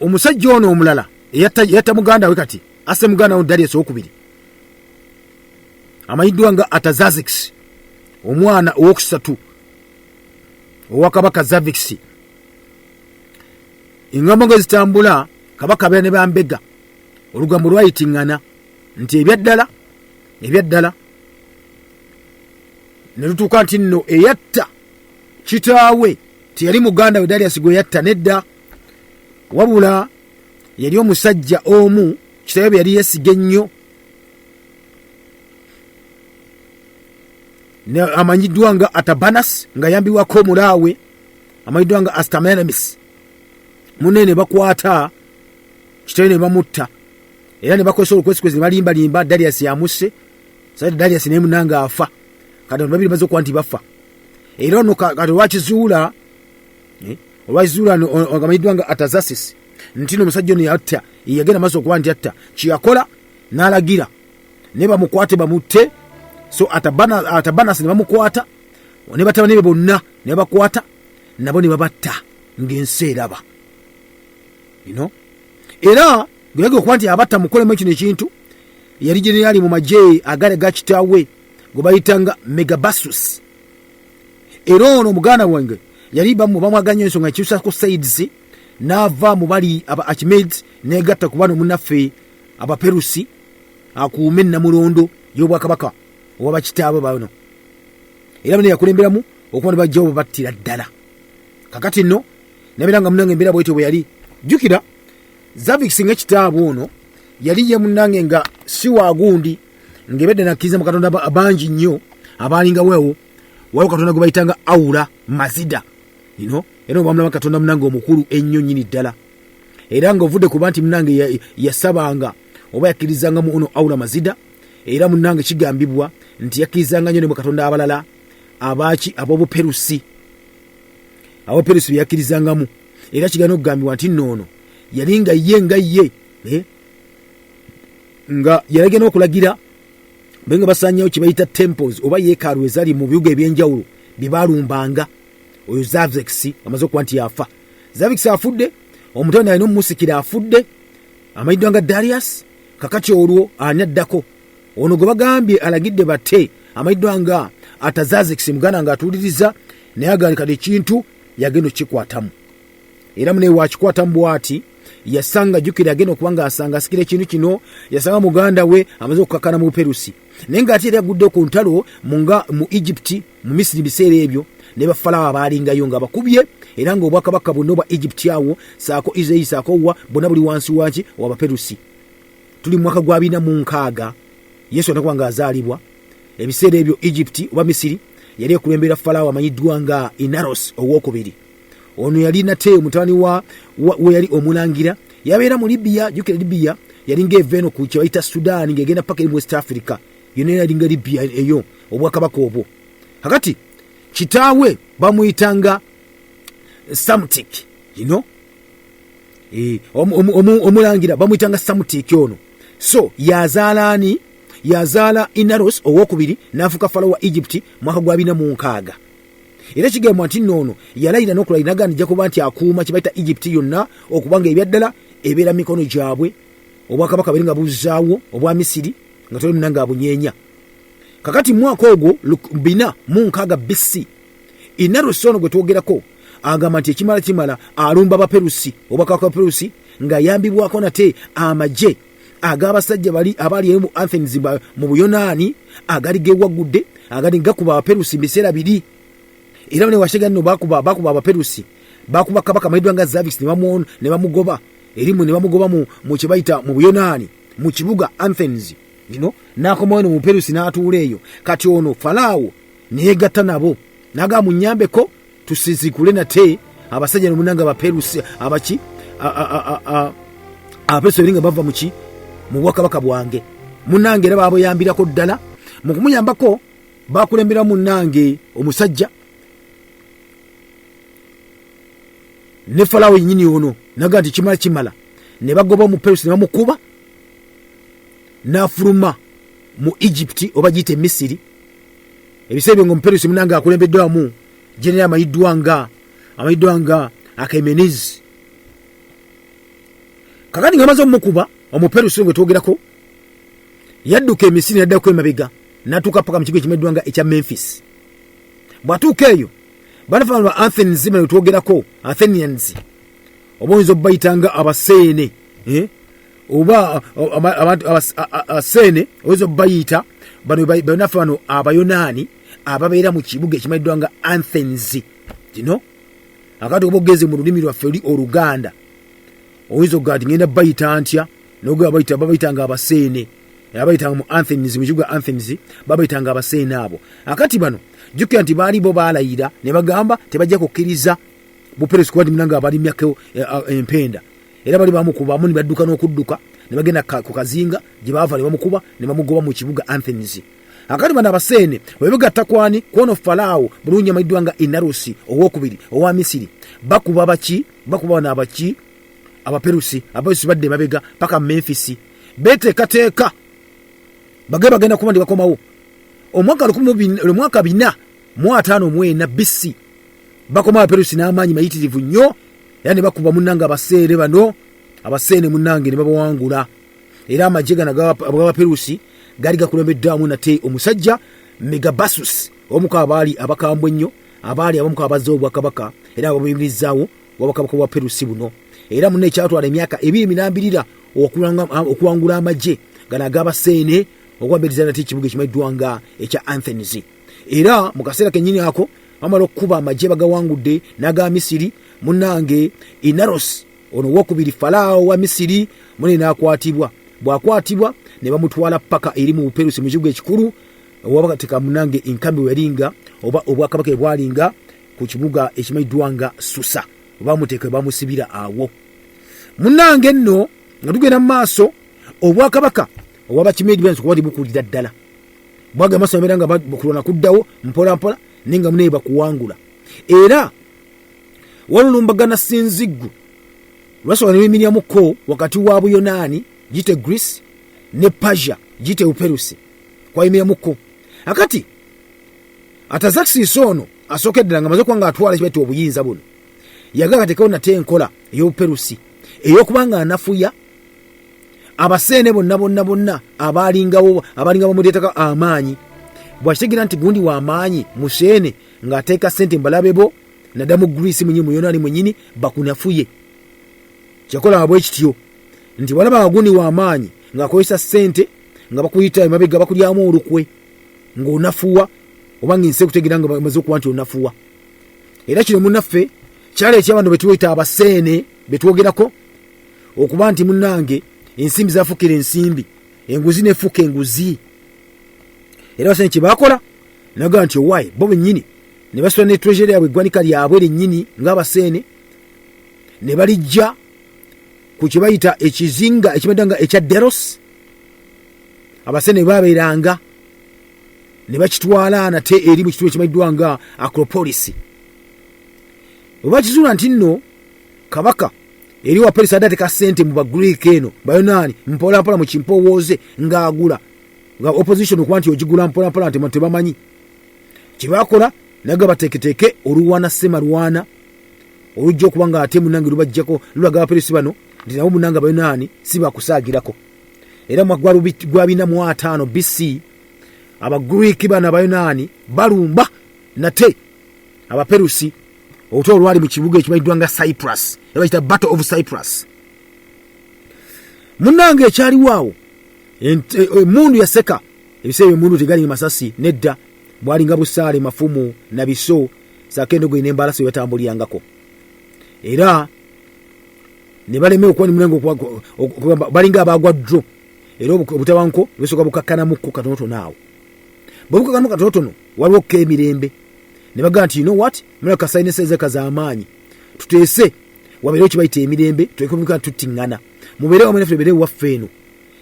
omusajja ono omulala yatta muganda we kati asse muganda we Darius owokubiri amanyiddwa nga Artaxerxes, omwana owokusatu owa Kabaka Xerxes. Engambo nga zitambula Kabaka abeera ne bambega, olugambo lwayitiŋŋana nti ebya ddala ne lutuuka nti nno eyatta kitaawe teyali muganda we Darius gwe yatta, nedda, wabula yali omusajja omu kitaawe bwe yali yeesiga ennyo amanyiddwa nga Atabanas nga yambibwako omulaawe amanyiddwa nga Astameramis. Munne ne bakwata kitaawe ne bamutta, era ne bakozesa olukwesikwesi ne balimbalimba Darius yamusse, saidi Darius naye munanga afa. Kati babiri baze okuba nti bafa. Era ono kati olwakizuula amanyiddwa nga Artaxerxes nti no omusajja ono yatta, yagenda maaso okuba nti yatta, kyeyakola n'alagira ne bamukwate bamutte. So Atabanas ne bamukwata, ne batabani be bonna ne bakwata, nabo ne babatta ng'ensi eraba. Era gwege okuba nti abatta mukolemu ekino ekintu yali generali mu magye agale ga kitaawe gwe bayitanga Megabasus. Era ono muganda wange yali bamwaganya ensonga ekyusako sides, n'ava mu bali aba Archimedes negatta ku bano munnaffe Abaperusi akuume Namulondo y'obwakabaka oba kitaawe bano. Era bano yakulemberamu okuba ne bajjawo babattira ddala. Kakati nno nabeera nga munnange embeera bwetyo bwe yali. Jjukira Xerxes ng'ekitaawe ono yali ye munnange nga si waagundi ng'ebedde nakkiriza mu katonda abangi nnyo abaalinga weewo. Waliwo katonda gwe bayitanga Aura Mazida, era obamulaba katonda munnange omukulu ennyo nnyini ddala. Era ng'ovudde kuba nti munnange yasabanga oba yakkirizangamu ono Aura Mazida, era munnange kigambibwa nti yakkirizanga nnyo ne mu katonda abalala ab'Obuperusi. Abaperusi bye yakkirizangamu, era kigana okugambibwa nti noono yali nga ye nga yalagena okulagira benga basanyawo kye bayita temples oba yeekaalu ezaali mu bibuga ebyenjawulo bye baalumbanga. Oyo Xerxes amaze okuba nti yafa. Xerxes afudde, omutabani alina omusikira afudde, amanyiddwa nga Darius. Kakati olwo ani addako? Ono gwe bagambye alagidde batte amanyiddwa nga Artaxerxes muganda nga atuuliriza naye agaani kati ekintu yagenda okikwatamu. Era munaye wakikwatamu bw'ati yasanga jukira agenda okubanga asanga asikira ekintu kino yasanga muganda we amaze okukakana mu Perusi naye nga ate era agudde ku ntalo mu Egypt mu Misiri biseera ebyo ne bafalawo abaalingayo nga bakubye era nga obwakabaka bonna obwa Egypt awo saako Israeli saako wa bonna buli wansi waki w'Abaperusi. Tuli mu mwaka gwa 2006 Yesu anakuba azaalibwa. Ebiseera ebyo Egypt oba Misiri yali ekulembera falawo amanyiddwa nga Inaros owokubiri. Ono yali nate mutabani we yali omulangira yabeera mu Libya. Jukira Libya yali ng'eveno ku kye bayita Sudan ng'egenda paka mu West Africa yonna yali nga Libya eyo obwakabaka obwo. Hakati kitaawe bamuyitanga Samtik, omulangira bamuyitanga Samtik ono. So yazaala Inaros owokubiri n'afuuka falawo wa Egypt mwaka gwa 2006. Era kigamba nti nno yalayira n'okulayira n'agandija kuba nti akuuma kye bayita Egypt yonna okubanga ebyaddala ebeera mikono gyabwe obwakabaka bali nga buzzaawo obwa Misiri nga toli munanga abunyeenya. Kakati mwaka ogwo 406 BC Inaros ono gwe twogerako agamba nti ekimala alumba Abaperusi obwakabaka Abaperusi nga yambibwako nate amagye ag'abasajja abaali mu Athens mu Buyonaani agali gewagudde agali gakuba Abaperusi biseera biri. Era ne washega nno bakuba Abaperusi bakuba kabaka maidwa nga Xerxes ne bamugoba erimu ne bamugoba mu kibayita mu Buyonaani mu kibuga Athens n'akoma wano mu Perusi n'atuula eyo. Kati ono Falaawo neyegatta nabo naga munyambeko tusizikule nate abasajja nomunanga Abaperusi abaki Abaperusi eringa bava mu bwakabaka bwange munange era baboyambirako ddala mu kumuyambako bakulembera munange omusajja ne Falaawo yennyini ono naga nti kimala ne bagoba mu Perusi ne bamukuba n'afuluma mu Egypt oba giyite Misiri. Ebiseera ngo Perusi munanga akulembeddwamu general amayiddwa nga Akemenez. Kakati nga amaze omukuba omuperusi gwe twogerako yadduka Emisiri yaddako emabega n'atuuka paka mu kigo ekimeddwa nga ekya Memphis. Bw'atuuka eyo banafaana ba Athens bano twogerako Athenians oba oyinza obayitanga Abaseene oba Abaseene oyinza obayita bano banafaano Abayonaani ababeera mu kibuga ekimanyiddwa nga Athens akati oba ogeze mu lulimi lwaffe oli Oluganda oyinza ogati ngenda bayita ntya nogwe babayitanga Abaseene abayitanga mu Athens mu kibuga Athens babayitanga Abaseene abo. Akati bano jjukira nti baali bo baalayira ne bagamba tebajja kukkiriza Buperusi kuba munanga abalimyako empenda era bali bamukubamu ne badduka n'okudduka ne bagenda ku kazinga gye baava ne bamukuba ne bamugoba mu kibuga Athens. Akati bano Abaseene webegatta kwani kwono Falaawo bulungi amayiddwa nga Inarusi owokubiri owa Misiri bakuba bano Abaperusi badde mabega paka Memphis beteekateeka bagenda kuba ndi bakomawo omwaka 454 BC bakoma Abaperusi n'amaanyi mayitirivu nnyo era ne bakuba munnanga Abaseere bano Abaseene munnange ne babawangula era amagye gano ag'Abaperusi gaali gakulembeddwamu nate omusajja Megabasus omuka abaali abakambwe ennyo abaali abamuka abazza obwakabaka era ababuyimirizaawo obwakabaka bwa Perusi buno era munne ekyatwala emyaka 2 okuwangula amagye gano ag'Abaseene okwambiriza nate ekibuga ekimanyiddwa nga ekya Athens. Era mu kaseera kennyini ako bamala okukuba amagye bagawangudde n'aga Misiri munnange Inaros ono wokubiri Falaawo wa Misiri mune n'akwatibwa. Bw'akwatibwa ne bamutwala paka eri mu Buperusi mu kibuga ekikulu owabakateka munnange enkambi weyalinga oba obwakabaka ebwalinga ku kibuga ekimanyiddwa nga Susa bamuteeka bamusibira awo. Munnange nno nga tugenda mu maaso obwakabaka obw'Abakimedi bwensi kuba bukulira ddala bwaga maaso abeera nga bakulwana kuddawo mpola mpola ninga mune bakuwangula era walulumbagana sinziggu lwasobola n'ebimiryamuko wakati wa Buyonaani gite Greece ne Persia gite Buperusi kwa emiryamuko. Akati Artaxerxes ono asookeddera nga amaze kuba nga atwala ekibati obuyinza buno yagala tekao nate enkola ey'Obuperusi ey'okubanga anafuya Abaseene bonna abalingawo bamuleetako amaanyi. Bw'akitegeera nti gundi wa amaanyi Museene ng'ateeka ssente mbalabebo nadda mu Greece mwennyini mu Yonaani mwennyini bakunafuye. kyakola bwe kityo nti walaba aguni w'amaanyi ng'akozesa ssente nga bakuyita emabega bakulyamu olukwe ng'onafuwa oba ng'ensi kutegeera nga bamaze okuba nti onafuwa. Era kino munnaffe kyala eky'abantu be tuyita abaseene be twogerako okuba nti munnange ensimbi zafuukira ensimbi, enguzi nefuuka enguzi. Era abaseene kye baakola naga nti owaayi bo bennyini ne basula ne treasury yabwe eggwanika lyabwe lyennyini ng'abaseene ne balijja ku kye bayita ekizinga ekimadda nga ekya Delos. Abaseene baabeeranga ne bakitwala nate eri mu kitundu ekimanyiddwa nga Acropolis. Bwe bakizuula nti nno kabaka eri wa Perisi adateeka ssente mu Bagriiki eno Bayonaani mpolampola mu kimpowooze ng'agula nga opposition okuba nti ogigula mpolampola nti tebamanyi kye baakola naga bateeketeeke oluwaana Ssemalwana olujja okuba nga ate munange lubajjako lulaga Abaperisi bano nti nabo munange Abayonaani si bakusaagirako. Era mu gwa 405 BC Abagriiki bano Abayonaani balumba nate Abaperusi olutalo lwali mu kibuga ekimanyiddwa nga Cyprus, bakiyita Battle of Cyprus. Munnange ekyaliwo awo emundu yaseka ebiseera emundu tegali masasi nedda bwalinga busaale mafumu na biso sakendogo n'embalasi yatambuliyangako. Era ne baleme okuba ni munange balinga abagwa dro. Era obutabanko busoka bukakkanamuko katonotono awo. Bwe bukakkanamuko katonotono waliwo ko emirembe. Ne baga nti you know what, muna kasayine seze kazamaanyi tuteese wabeerewo kibayita emirembe twekumika tuttingana mubeerewo amene tubeerewo waffe eno.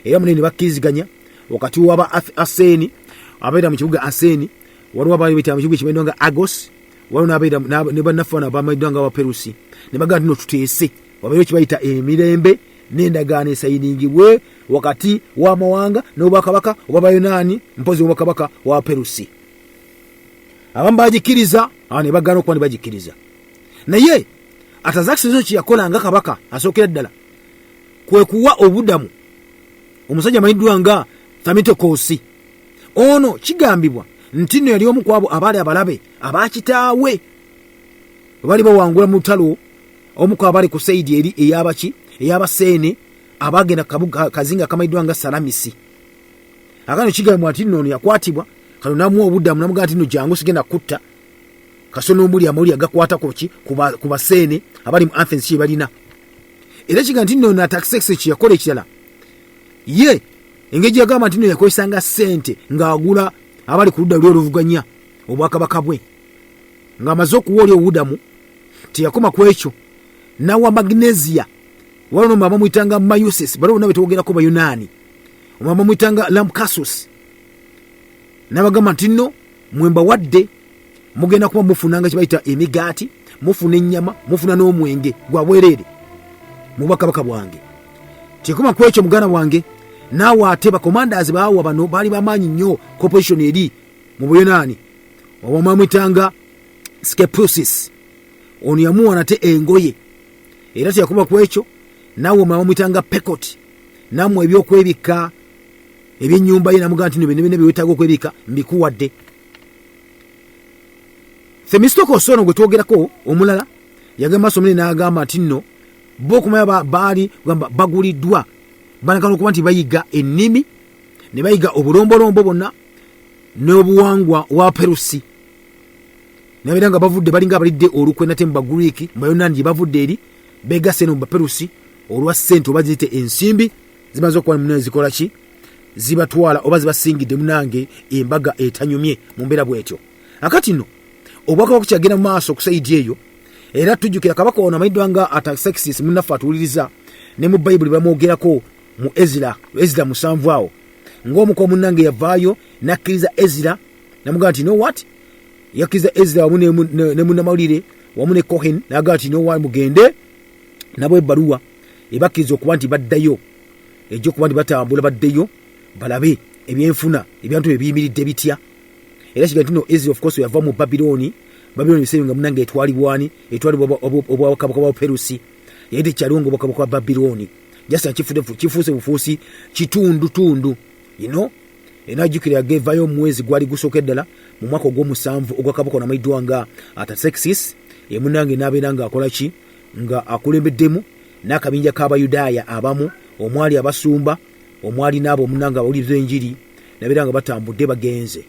Era munene ne bakkiriziganya wakati waba Aseni abeera mu kibuga Aseni waliwo ababeera mu kibuga ekimanyiddwa nga Agos waliwo n'abeera ne bannaffe abamanyiddwa nga Abaperusi. Ne baga nti no tuteese wabeerewo kibayita emirembe n'endagaano esayiningibwe wakati w'amawanga n'obwakabaka obw'Abayonaani mpozi obwakabaka w'Abaperusi. Abamu bagikiriza ne bagana okuba ne bagikiriza. Naye Artaxerxes kye yakola nga kabaka asookera ddala kwe kuwa obudamu omusajja amanyiddwa nga Themistokles. Ono kigambibwa nti nno yali omu ku abo abaali abalabe abakitaawe bali bawangula mu lutalo omu ku abaali ku sayidi eri ey'abaseene abagenda kazinga kamanyiddwa nga Salamisi. Akano kigambibwa nti nno ono yakwatibwa kano namuwa obuddamu namugaa nti nno jangu sigenda kutta kasono omuli amawuli agakwata ku baseene abali mu Athens kye balina. Era kiga nti nno Artaxerxes kye yakola ekirala ye engeri yagamba nti nno yakozesanga ssente ng'agula abali ku ludda lwe oluvuganya obwakabaka bwe ng'amaze okuwa oli obuddamu teyakoma ku ekyo nawa Magnesia waliwo nomama muyitanga Mayusis baliwo bonna betwogerako Bayonaani omama muyitanga Lamcasus n'abagamba nti nno mwemba wadde mugenda kuba mufunanga kibayita emigaati mufuna ennyama mufuna n'omwenge gwa bwereere mu bwakabaka bwange. Tekoma ku ekyo muganda bwange naawe ate bakomandazi baawa bano baali bamaanyi nnyo corporation eri mu Buyonaani omama muyitanga Skepusis ono yamuwa nate engoye. Era teyakoma ku ekyo naawe omama muyitanga Pekot nammwe ebyokwebika ebyennyumba ye namugaa nti bino byetaaga okwebika mbikuwadde. Themistokles ono gwe twogerako omulala yagamba somene n'agamba nti nno bo okumanya baali baguliddwa banakana okuba nti bayiga ennimi ne bayiga obulombolombo bonna n'obuwangwa wa Perusi. Nabeera nga bavudde balinga abalidde olukwe nate mu Bagriiki mu Bayonaani gye bavudde eri beegase no mu Baperusi olwa ssente oba ziyite ensimbi zimaze okuba munene zikola ki zibatwala oba zibasingidde munange embaga etanyumye mu mbeera bwetyo. Akati nno obwakabaka kyagenda mu maaso okusayidi eyo. Era tujjukira kabaka ono amanyiddwa nga Artaxerxes munnaffe atuwuliriza ne mu Bayibuli bamwogerako mu Ezra 7 awo ng'omuko munnange yavaayo nakkiriza Ezra namugaa nti no what yakkiriza Ezra wamu ne munnamawulire wamu ne Kohen nagaa nti no what mugende nabo ebbaluwa ebakkiriza okuba nti baddayo ejja okuba nti batambula baddeyo balabe ebyenfuna ebyantu ebiyimiridde bitya. Era kiga nti no Ezra of course yava mu Babiloni biseera nga munange etwalibwani etwalibwa obwakabaka bwa Perusi yayite kyaliwo ng'obwakabaka bwa Babiloni jasa kifuuse bufuusi kitundutundu era ajjukira yagevayo omwezi gwali gusooka ddala mu mwaka ogw'omusanvu ogwakabaka ono amayiddwa nga Artaxerxes munange n'abeera nga akola ki nga akulembeddemu n'akabinja k'abayudaaya abamu omwali abasumba omwali n'abo munanga bawuliriza enjiri nabeera nga batambudde bagenze.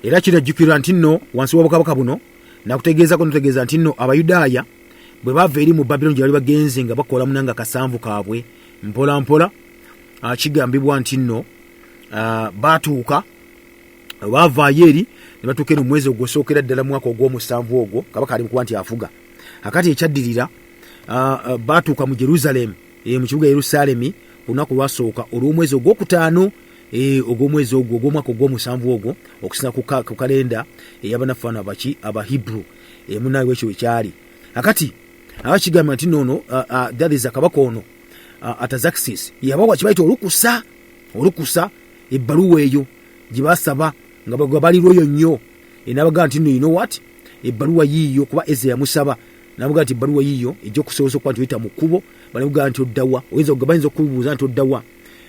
Era kirajjukirwa nti nno wansi w'obukabaka buno nakutegeezako notegeeza nti nno abayudaaya bwe bava eri mu Babuloni gye bali bagenze nga bakola munanga kasanvu kaabwe mpola mpola, kigambibwa nti nno baatuuka baavaayo eri ne batuuka eno mwezi ogwosookera ddala mwaka ogw'omusanvu ogwo kabaka ali mukuba nti afuga. Akati ekyaddirira baatuuka mu Jerusalemu mu kibuga Yerusaalemi ku lunaku lwasooka olw'omwezi ogwokutaano ogw'omwezi ogwo ogw'omwaka ogw'omusanvu ogwo okusinza ku kalenda ey'abanafaana baki Abahibru munawe ekyo ekyali. Akati abakigamba nti noono dadiza kabaka ono Artaxerxes yabawa kibayita olukusa ebbaluwa eyo gye basaba nga balirweyo nnyo n'abagaa nti no, you know what, ebbaluwa yiiyo kuba Ezra yamusaba n'abagaa nti ebbaluwa yiiyo ejja okusoboza okuba nti oyita mu kkubo, banamugaa nti oddawa bayinza okubuuza nti oddawa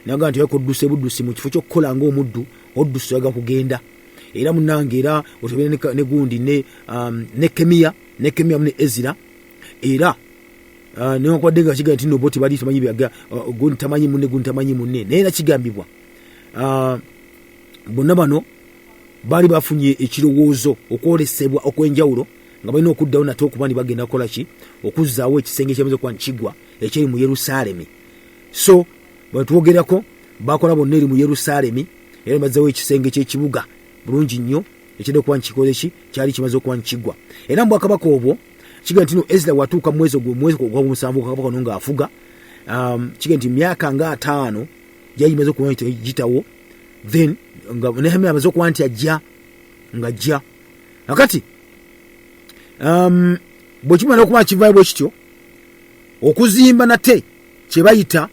n'abagaa nti oyaka oddusa buddusi mu kifo ky'okukola ng'omuddu oddusa oyaga kugenda. Era munange era otebere ne gundi ne Kemiya ne Ezra era newankubadde nga kigaa nti no boti bali tamanyi byaga gundi tamanyi munne naye era kigambibwa bonna bano baali bafunye ekirowoozo okwolesebwa okwenjawulo nga balina okuddawo nate okuba ni bagenda kukola ki okuzzaawo ekisenge kyamaze okuba nkigwa ekyeri mu Yerusaalemi. So batwogerako bakola bonna eri mu Yerusaalemi era bazzawo ekisenge ky'ekibuga bulungi nnyo ekyadde okuba nkikoze ki kyali kimaze okuba nkigwa. Era mu bwakabaka obwo kiga nti no Ezra watuuka mwezi ogw'omusanvu kabaka ono ng'afuga kiga nti myaka nga 5 gyali imaze okuba gitawo, then nga Nehemiya amaze okuba nti ajja. Akati bwe kimala okuba kivaayo bwe kityo okuzimba nate kye bayita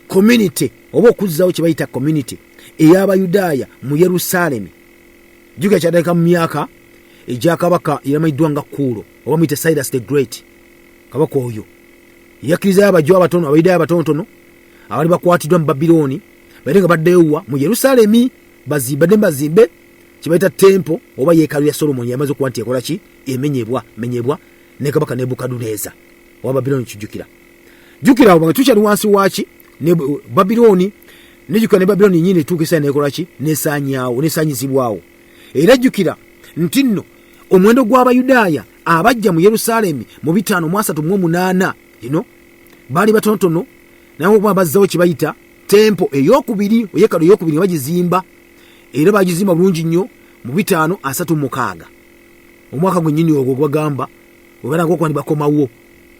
community oba okuzzaawo kye bayita community ey'Abayudaaya mu Yerusaalemi jjuka kyatandika mu myaka egya kabaka eramanyiddwa nga Kuulo oba muyite Cyrus the Great. Kabaka oyo yakkirizayo abajjo abatono Abayudaaya abatonotono abali bakwatiddwa mu Babilooni bali nga baddeyowa mu Yerusaalemi bazimbe kye bayita tempo oba yeekaalu ya Solomoni yamaze okuba nti ekola ki emenyebwa ne kabaka Nebukadduneeza owa Babilooni. Jjukira awo nga tukyali wansi waki ne Babilooni nejjukira ne Babilooni nnyini etuukisa nekola ki nesaanyizibwawo. Era jjukira nti nno omuwendo gw'Abayudaaya abajja mu Yerusaalemi mu 538 baali batonotono naye bazzawo kye bayita tempo ey'okubiri yeekaalu ey'okubiri bagizimba era bagizimba bulungi nnyo mu 536 omwaka gwennyini ogwo gwagamba obeera ng'okuba bakomawo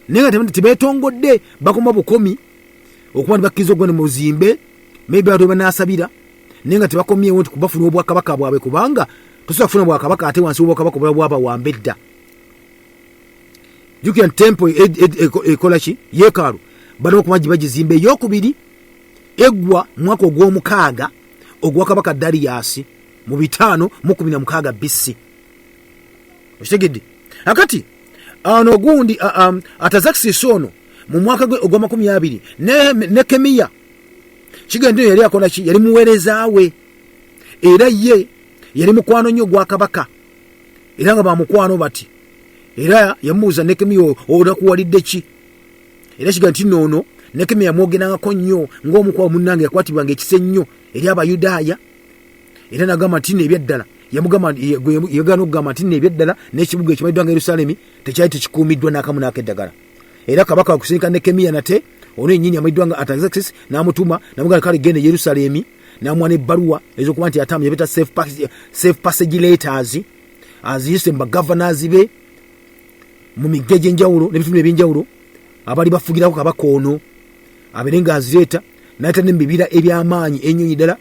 naye nga tebeetongodde bakoma bukomi okuba bakkiriza ogwa ne muzimbe maybe abantu banaasabira naye nga tebakomyewo nti kubafuna obwakabaka bwabwe kubanga tosobola kufuna bwakabaka ate wansi w'obwakabaka bwaba wambedda. Jjukira tempo ekola ki yeekaalu balina okuba bagizimba ey'okubiri eggwa mu mwaka ogw'omukaaga ogwakabaka Dariyasi mu 516 BC. Okitegedde? Akati ano gundi Artaxerxes ono mu mwaka ogwa 20 ne Kemiya kigenda yali akola ki yali muweereza we era ye yali mukwano nnyo gwa kabaka era nga bamukwano bati era yamuuza ne Kemiya olakuwalidde ki era kigenda nti noono ne Kemiya mwogerangako nnyo ng'omukwawo munnange yakwatibwanga ekise nnyo eri Abayudaaya era nagamba nti nebyeddala yagana okugamba nti nebyeddala n'ekibuga ekimanyiddwa nga Yerusaalemi tekyali tekikuumiddwa n'akamu n'akeddagala. Era kabaka wakusindika ne Kemiya nate ono yennyini amanyiddwa nga Artaxerxes n'amutuma namugamba kale genda Yerusaalemi n'amuwa n'ebbaluwa ez'okuba nti atamu yabeta safe passage letters aziyise mu bagavanazi be mu migga egy'enjawulo n'ebitundu eby'enjawulo abali bafugirako kabaka ono abeere nga azireeta n'ayita n'emibira eby'amaanyi ennyonyi ddala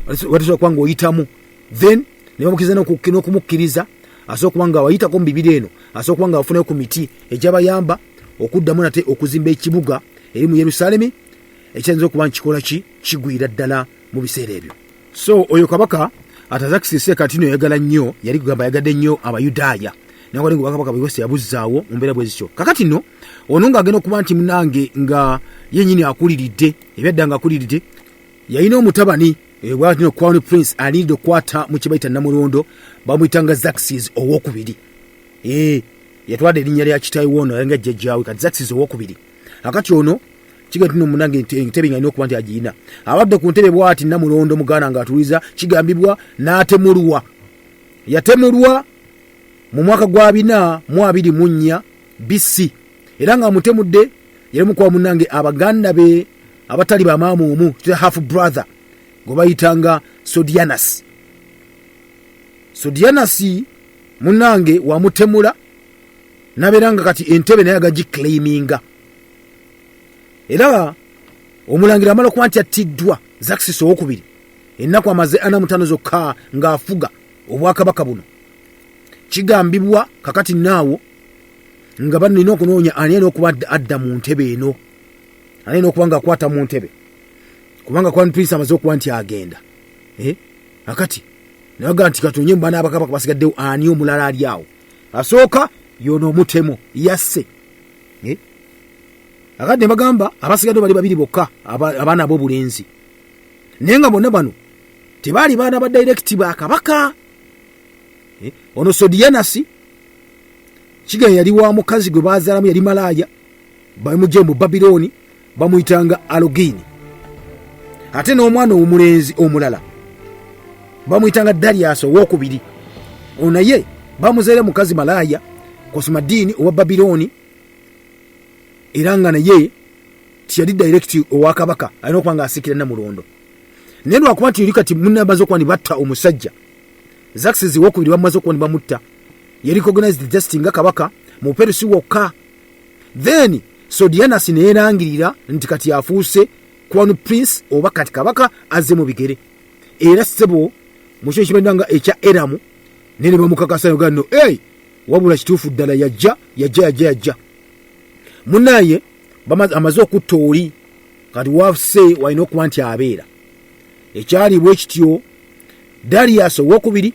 watasobola kuba ng'oyitamu then ne bamukkiriza n'okumukkiriza asobola okuba nga wayitako mu bibira eno asobola okuba nga wafunayo ku miti egy'abayamba okuddamu nate okuzimba ekibuga eri mu Yerusaalemi ekyayinza okuba nkikola kigwira ddala mu biseera ebyo. So oyo kabaka Artaxerxes kati no yagala nnyo yali kugamba yagadde nnyo Abayudaaya naye nga bakabaka bwese yabuzzaawo mu mbeera bwe zityo. Kakati nno ono ng'agenda okuba nti munange nga yennyini akuliridde ebyadda nga akuliridde yalina omutabani bwatino Crown Prince alidde okwata mu kibayita Namulondo bamuyitanga Xerxes owokubiri yatwadde erinnya lya kitaawe wono nga jjajjaawe kati Xerxes owokubiri. akati ono kigamba tino munange Entebbe ng'alina okuba nti agiina abadde ku ntebe bw'ati Namulondo Muganda ng'atuliza kigambibwa n'atemulwa yatemulwa mu mwaka gwa 424 BC era nga mutemudde yali mukuba munange abaganda be abatali bamaamuumu half brother gwe bayitanga Sodianus munange wamutemula naberanga kati Entebbe naye agagiclaiminga era omulangira amala okuba nti attiddwa Artaxerxes owokubiri ennaku amaze 45 zokka ng'afuga obwakabaka buno kigambibwa kakati naawo nga banina okunoonya ani alina okuba adda mu ntebe eno ani alina okuba ng'akwata mu ntebe kubanga Crown Prince amaze okuba nti agenda akati naga nti katonye mbana abakabaka basigaddewo ani omulala ali awo asooka yono omutemo yasse akati ne bagamba abasigadde bali babiri bokka abaana ab'obulenzi naye nga bonna bano tebaali baana ba direct ba kabaka ono Sodianus kiganya yali wa mukazi gwe bazaalamu yali malaaya bamujje mu Babiloni bamuyitanga Alogini ate n'omwana omulenzi omulala bamuyitanga Darius owokubiri ono naye bamuzeere mukazi malaaya Kosimadini owa Babiloni era nga naye tiyali direct owa kabaka alina okuba nga asikira Namulondo naye lwakuba nti yali kati munnabaze okuba ni batta omusajja Artaxerxes wokubiri bamaze okuba ni bamutta yali recognized just nga kabaka mu Perusi wokka then Sodianus ne yerangirira nti kati afuuse Crown Prince oba kati kabaka azze mu bigere era sebo musho kibendanga ekya Eramu nene bamukakasa yogano wabula kituufu ddala yajja munaye amaze okutta oli kati wafuse walina okuba nti abeera ekyali bwe kityo Darius owokubiri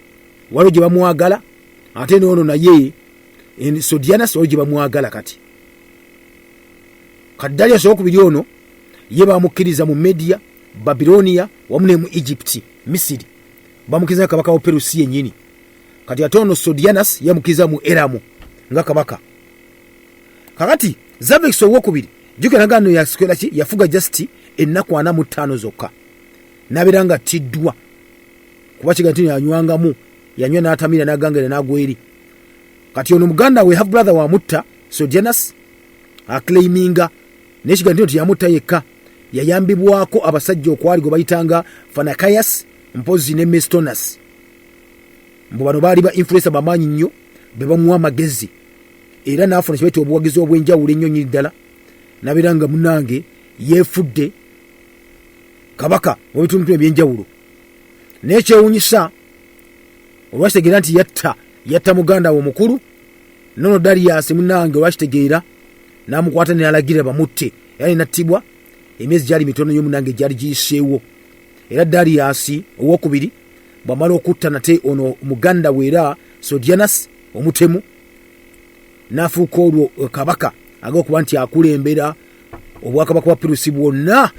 waliwo gye bamwagala ate noono naye Sodianus waliwo gye bamwagala kati Darius owokubiri ono ye bamukkiriza mu Media Babilonia wamu ne mu Egypt Misiri bamukkiriza kabaka wa Perusi yennyini kati ate ono Sodianus yamukkiriza mu Eramu nga kabaka kakati Artaxerxes owokubiri jukenagano yasikwera ki yafuga just ennaku 45 zokka naberanga attiddwa kuba kigatini yanywangamu yanywa n'atamira n'agangera n'agweri kati ono muganda we half brother wa mutta Sodianus aclaiminga n'ekigatini nti yamutta yekka yayambibwako abasajja okwali gwe bayitanga Fanakayas mpozi ne Mestonus mbu bano baali ba influencer bamaanyi nnyo be bamuwa amagezi era n'afuna kibaita obuwagizi obw'enjawulo ennyo nnyini ddala naberanga munange yeefudde kabaka w'ebitundu eby'enjawulo n'ekyewunyisa olwakitegeera nti yatta muganda we omukulu nono Darius munange olwakitegeera n'amukwata n'alagirira bamutte era nattibwa emyezi gyali mitono nnyo munange gyali giyiseewo era Darius owokubiri bw'amala okutta nate ono muganda we era Sodianus omutemu n'afuuka olwo kabaka ag'okuba nti akulembera obwakabaka bwa Perusi bwonna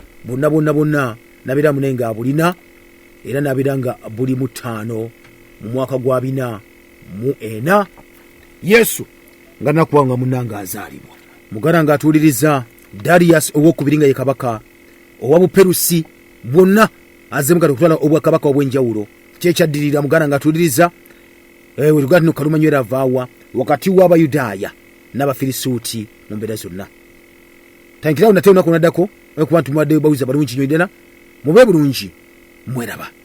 nabeera munenga abulina era nabeera nga buli mu 5 mu mwaka gwa 404 Yesu nga nakuba nga munanga azaalibwa muganda nga atuuliriza Darius owokubiri nga ye kabaka owa Buperusi bwonna azemu kati okutwala obwakabaka obw'enjawulo kyekyaddirira muganda nga atuuliriza welugati no kaluma nywera avaawa wakati w'Abayudaaya n'Abafirisuuti mu mbeera zonna tankirawo nate olunaku naddako okuba nti muwaddeyo bawuliza balungi nnyo ddala mube bulungi mweraba.